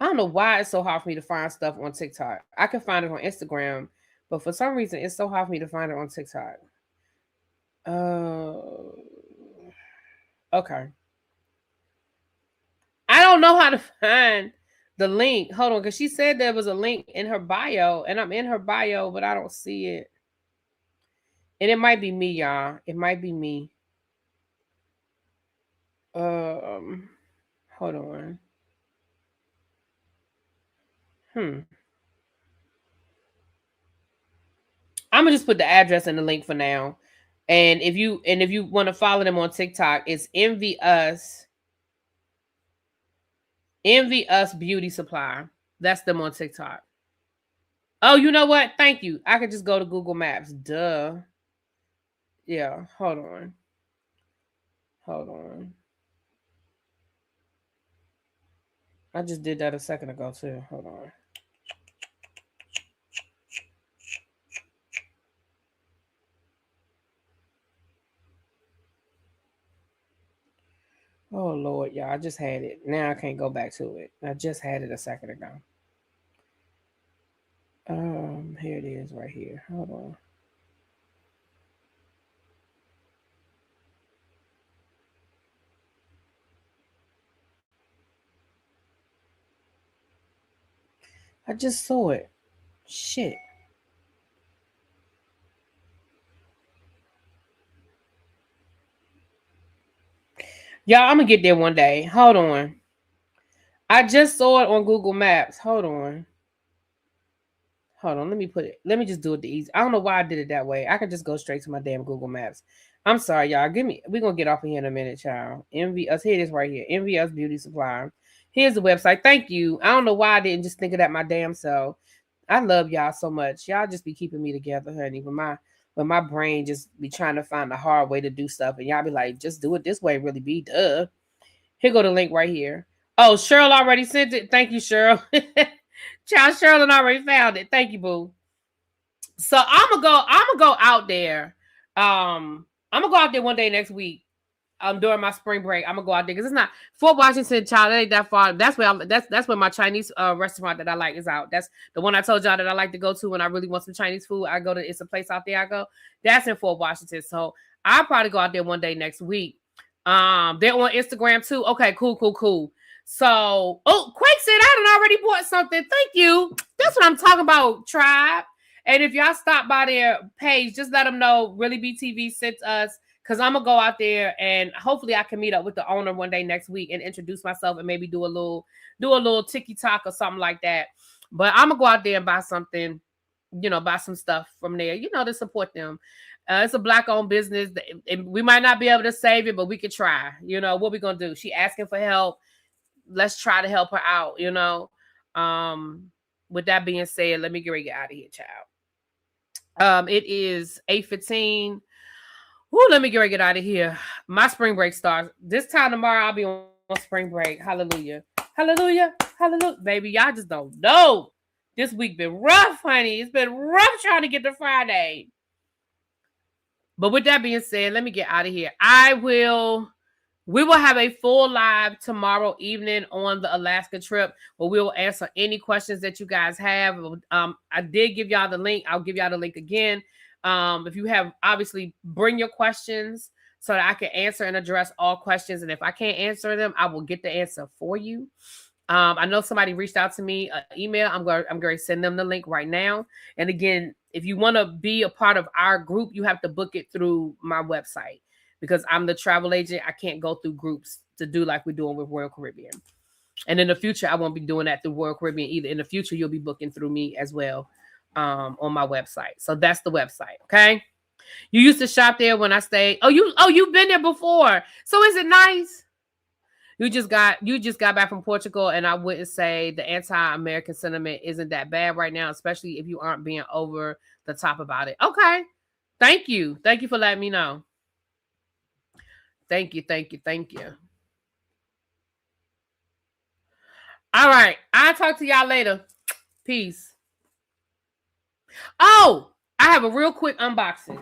don't know why it's so hard for me to find stuff on TikTok. I can find it on Instagram, but for some reason it's so hard for me to find it on TikTok. Okay. I don't know how to find the link. Hold on, because she said there was a link in her bio, and I'm in her bio, but I don't see it. And it might be me, y'all. It might be me. Hold on. I'm gonna just put the address and the link for now. And if you want to follow them on TikTok, it's Envy Us Beauty Supply. That's them on TikTok. Oh, you know what? Thank you. I could just go to Google Maps. Duh. Yeah, hold on. I just did that a second ago too. Hold on. Oh Lord, y'all, I just had it. Now I can't go back to it. I just had it a second ago. Here it is right here. Hold on. I just saw it. Shit. Y'all, I'm gonna get there one day. Hold on. I just saw it on Google Maps. Hold on. Let me just do it the easy. I don't know why I did it that way. I can just go straight to my damn Google Maps. I'm sorry, y'all. We're gonna get off of here in a minute, child. Envy Us. Here it is right here. Envy Us Beauty Supply. Here's the website. Thank you. I don't know why I didn't just think of that my damn self. I love y'all so much. Y'all just be keeping me together, honey. When my brain just be trying to find the hard way to do stuff, and y'all be like, just do it this way, really be duh. Here go the link right here. Oh, Cheryl already sent it. Thank you, Cheryl. Child Sherilyn already found it. Thank you, boo. So I'm gonna go out there. I'm gonna go out there one day next week. During my spring break, I'm gonna go out there because it's not Fort Washington, child. It ain't that far. That's where my Chinese restaurant that I like is out. That's the one I told y'all that I like to go to when I really want some Chinese food. I go to it's a place out there I go. That's in Fort Washington. So I'll probably go out there one day next week. They're on Instagram too. Okay, cool. So, Quake said I done already bought something. Thank you. That's what I'm talking about, tribe. And if y'all stop by their page, just let them know ReallyBTV sent us, because I'm gonna go out there and hopefully I can meet up with the owner one day next week and introduce myself and maybe do a little TikTok or something like that. But I'm gonna go out there and buy something, buy some stuff from there, to support them. It's a Black-owned business. And we might not be able to save it, but we could try. What we gonna do? She asking for help. Let's try to help her out, With that being said, let me get ready to get out of here, child. It is 8:15. Let me get ready to get out of here. My spring break starts. This time tomorrow, I'll be on spring break. Hallelujah. Hallelujah. Hallelujah. Baby, y'all just don't know. This week been rough, honey. It's been rough trying to get to Friday. But with that being said, let me get out of here. We will have a full live tomorrow evening on the Alaska trip where we will answer any questions that you guys have. I did give y'all the link. I'll give y'all the link again. If you have, obviously, bring your questions so that I can answer and address all questions. And if I can't answer them, I will get the answer for you. I know somebody reached out to me, email. I'm going to send them the link right now. And again, if you want to be a part of our group, you have to book it through my website because I'm the travel agent. I can't go through groups to do like we're doing with Royal Caribbean. And in the future, I won't be doing that through Royal Caribbean either. In the future, you'll be booking through me as well on my website. So that's the website. Okay. You used to shop there when I stayed. You've been there before. So is it nice? You just got back from Portugal, and I wouldn't say the anti-American sentiment isn't that bad right now, especially if you aren't being over the top about it. Okay. Thank you. Thank you for letting me know. Thank you. All right. I'll talk to y'all later. Peace. Oh, I have a real quick unboxing.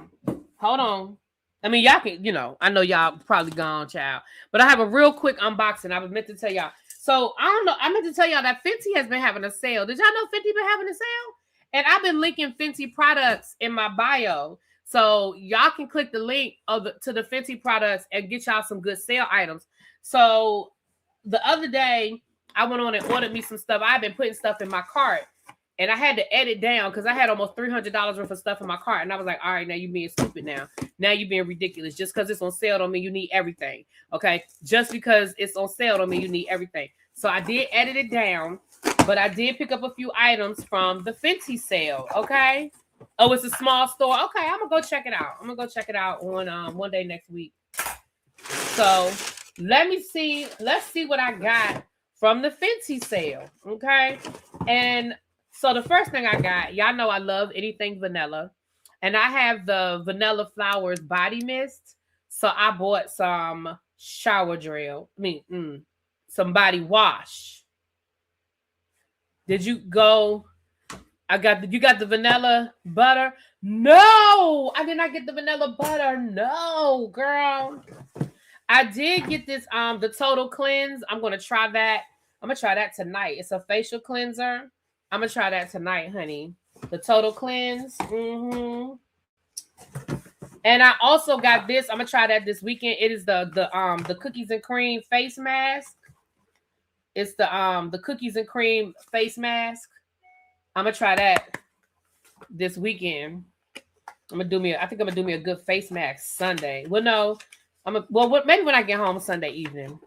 Hold on. I mean, y'all can, I know y'all probably gone, child. But I have a real quick unboxing. I was meant to tell y'all. So, I don't know. I meant to tell y'all that Fenty has been having a sale. Did y'all know Fenty been having a sale? And I've been linking Fenty products in my bio. So, y'all can click the link to the Fenty products and get y'all some good sale items. So, the other day, I went on and ordered me some stuff. I've been putting stuff in my cart. And I had to edit down because I had almost $300 worth of stuff in my cart. And I was like, all right, now you're being stupid now. Now you're being ridiculous. Just because it's on sale don't mean you need everything. Okay? Just because it's on sale don't mean you need everything. So I did edit it down. But I did pick up a few items from the Fenty sale. Okay? Oh, it's a small store. Okay, I'm going to go check it out. I'm going to go check it out on one day next week. So let's see what I got from the Fenty sale. Okay? And so the first thing I got, y'all know I love anything vanilla. And I have the Vanilla Flowers body mist. So I bought some shower gel. Some body wash. Did you go? You got the vanilla butter? No, I did not get the vanilla butter. No, girl. I did get this, the Total Cleanse. I'm going to try that. I'm going to try that tonight. It's a facial cleanser. I'm going to try that tonight, honey. The Total Cleanse. Mm-hmm. And I also got this. I'm going to try that this weekend. It is the cookies and cream face mask. It's the cookies and cream face mask. I'm going to try that this weekend. I think I'm going to do me a good face mask Sunday. Well, no. Maybe when I get home Sunday evening,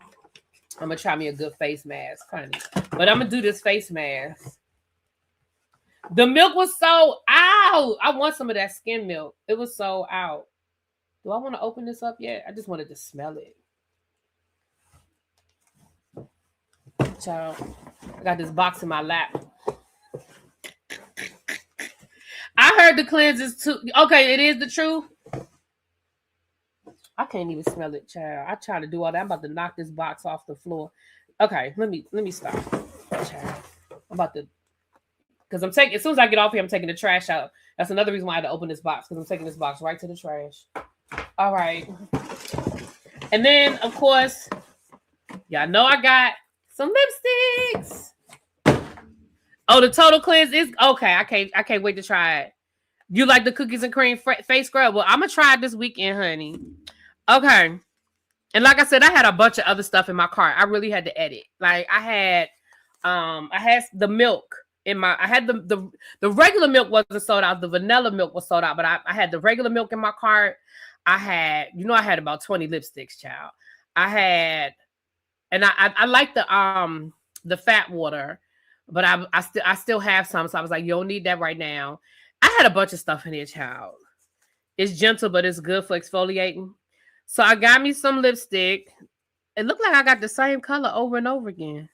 I'm going to try me a good face mask, honey. But I'm going to do this face mask. The milk was so out. I want some of that skim milk. It was so out. Do I want to open this up yet? I just wanted to smell it. Child, I got this box in my lap. I heard the cleanse is too. Okay, it is the truth. I can't even smell it, child. I try to do all that. I'm about to knock this box off the floor. Okay, let me stop. Child. I'm about to. Because as soon as I get off here, I'm taking the trash out. That's another reason why I had to open this box, because I'm taking this box right to the trash. All right. And then, of course, y'all know I got some lipsticks. Oh, the Total Cleanse is okay. I can't wait to try it. You like the cookies and cream face scrub? Well, I'm gonna try it this weekend, honey. Okay. And like I said, I had a bunch of other stuff in my cart. I really had to edit. Like I had the milk. I had the regular milk wasn't sold out. The vanilla milk was sold out, but I had the regular milk in my cart. I had about 20 lipsticks, child. I like the fat water, but I still have some. So I was like, you don't need that right now. I had a bunch of stuff in here, child. It's gentle, but it's good for exfoliating. So I got me some lipstick. It looked like I got the same color over and over again.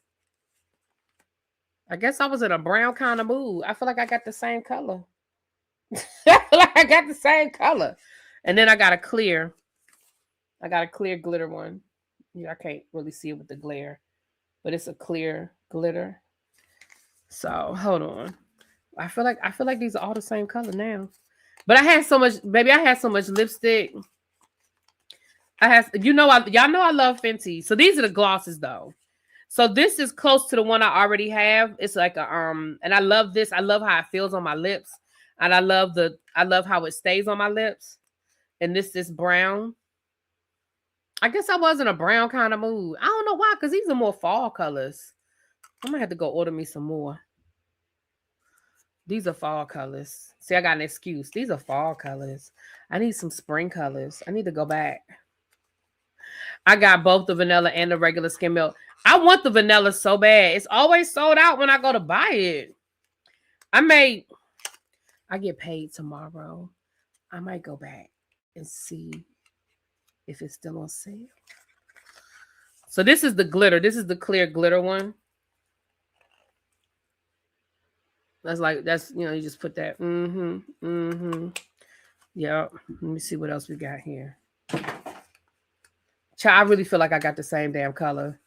I guess I was in a brown kind of mood. I feel like I got the same color. And then I got a clear glitter one. Yeah, I can't really see it with the glare, but it's a clear glitter. So hold on. I feel like these are all the same color now. But I had so much, baby. I had so much lipstick. Y'all know I love Fenty. So these are the glosses though. So this is close to the one I already have. It's like a and I love this. I love how it feels on my lips, and I love how it stays on my lips. And this is brown. I guess I was in a brown kind of mood. I don't know why, because these are more fall colors. I'm gonna have to go order me some more. These are fall colors. See, I got an excuse. These are fall colors. I need some spring colors. I need to go back. I got both the vanilla and the regular skim milk. I want the vanilla so bad. It's always sold out when I go to buy it. I get paid tomorrow. I might go back and see if it's still on sale. So this is the glitter. This is the clear glitter one. That's you just put that. Yeah. Let me see what else we got here. I really feel like I got the same damn color.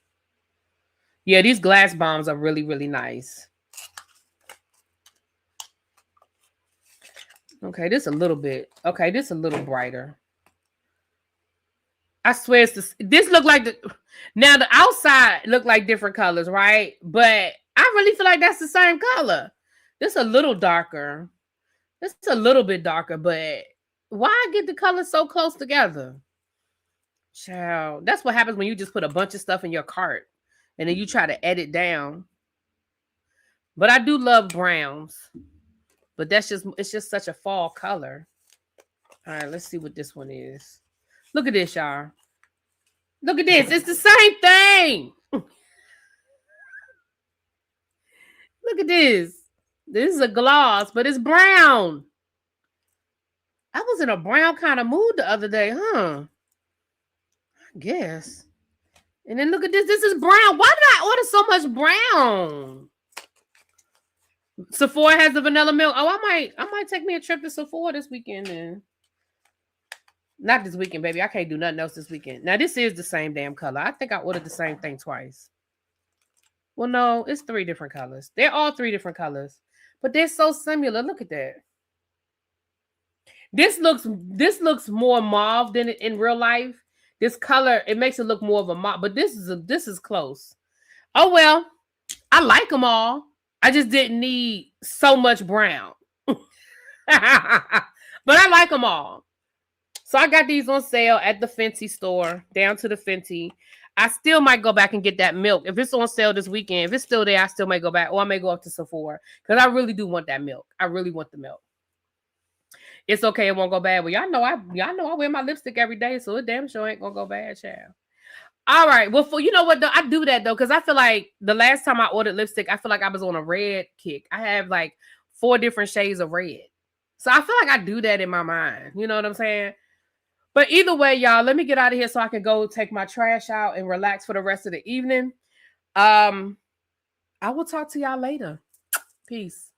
Yeah, these glass bombs are really, really nice. Okay, this a little bit. Okay, this a little brighter. I swear this look like now the outside look like different colors, right? But I really feel like that's the same color. This a little darker. This is a little bit darker, but why get the colors so close together? Child, that's what happens when you just put a bunch of stuff in your cart and then you try to edit down. But I do love browns. But it's just such a fall color. All right, let's see what this one is. Look at this, y'all. Look at this. It's the same thing. Look at this. This is a gloss, but it's brown. I was in a brown kind of mood the other day, huh? I guess. And then look at this. This is brown. Why did I order so much brown? Sephora has the vanilla milk. Oh, I might take me a trip to Sephora this weekend then. Not this weekend, baby. I can't do nothing else this weekend. Now, this is the same damn color. I think I ordered the same thing twice. Well, no, it's 3 different colors. They're all 3 different colors. But they're so similar. Look at that. This looks more mauve than in real life. This color, it makes it look more of a mauve. But this is close. Oh, well. I like them all. I just didn't need so much brown. But I like them all. So I got these on sale at the Fenty store, down to the Fenty. I still might go back and get that milk. If it's on sale this weekend, if it's still there, I still might go back. Or I may go up to Sephora. Because I really do want that milk. I really want the milk. It's okay, it won't go bad. Well, y'all know I wear my lipstick every day, so it damn sure ain't gonna go bad, child. All right. Well, you know what, though? I do that, though, because I feel like the last time I ordered lipstick, I feel like I was on a red kick. I have like 4 different shades of red. So I feel like I do that in my mind. You know what I'm saying? But either way, y'all, let me get out of here so I can go take my trash out and relax for the rest of the evening. I will talk to y'all later. Peace.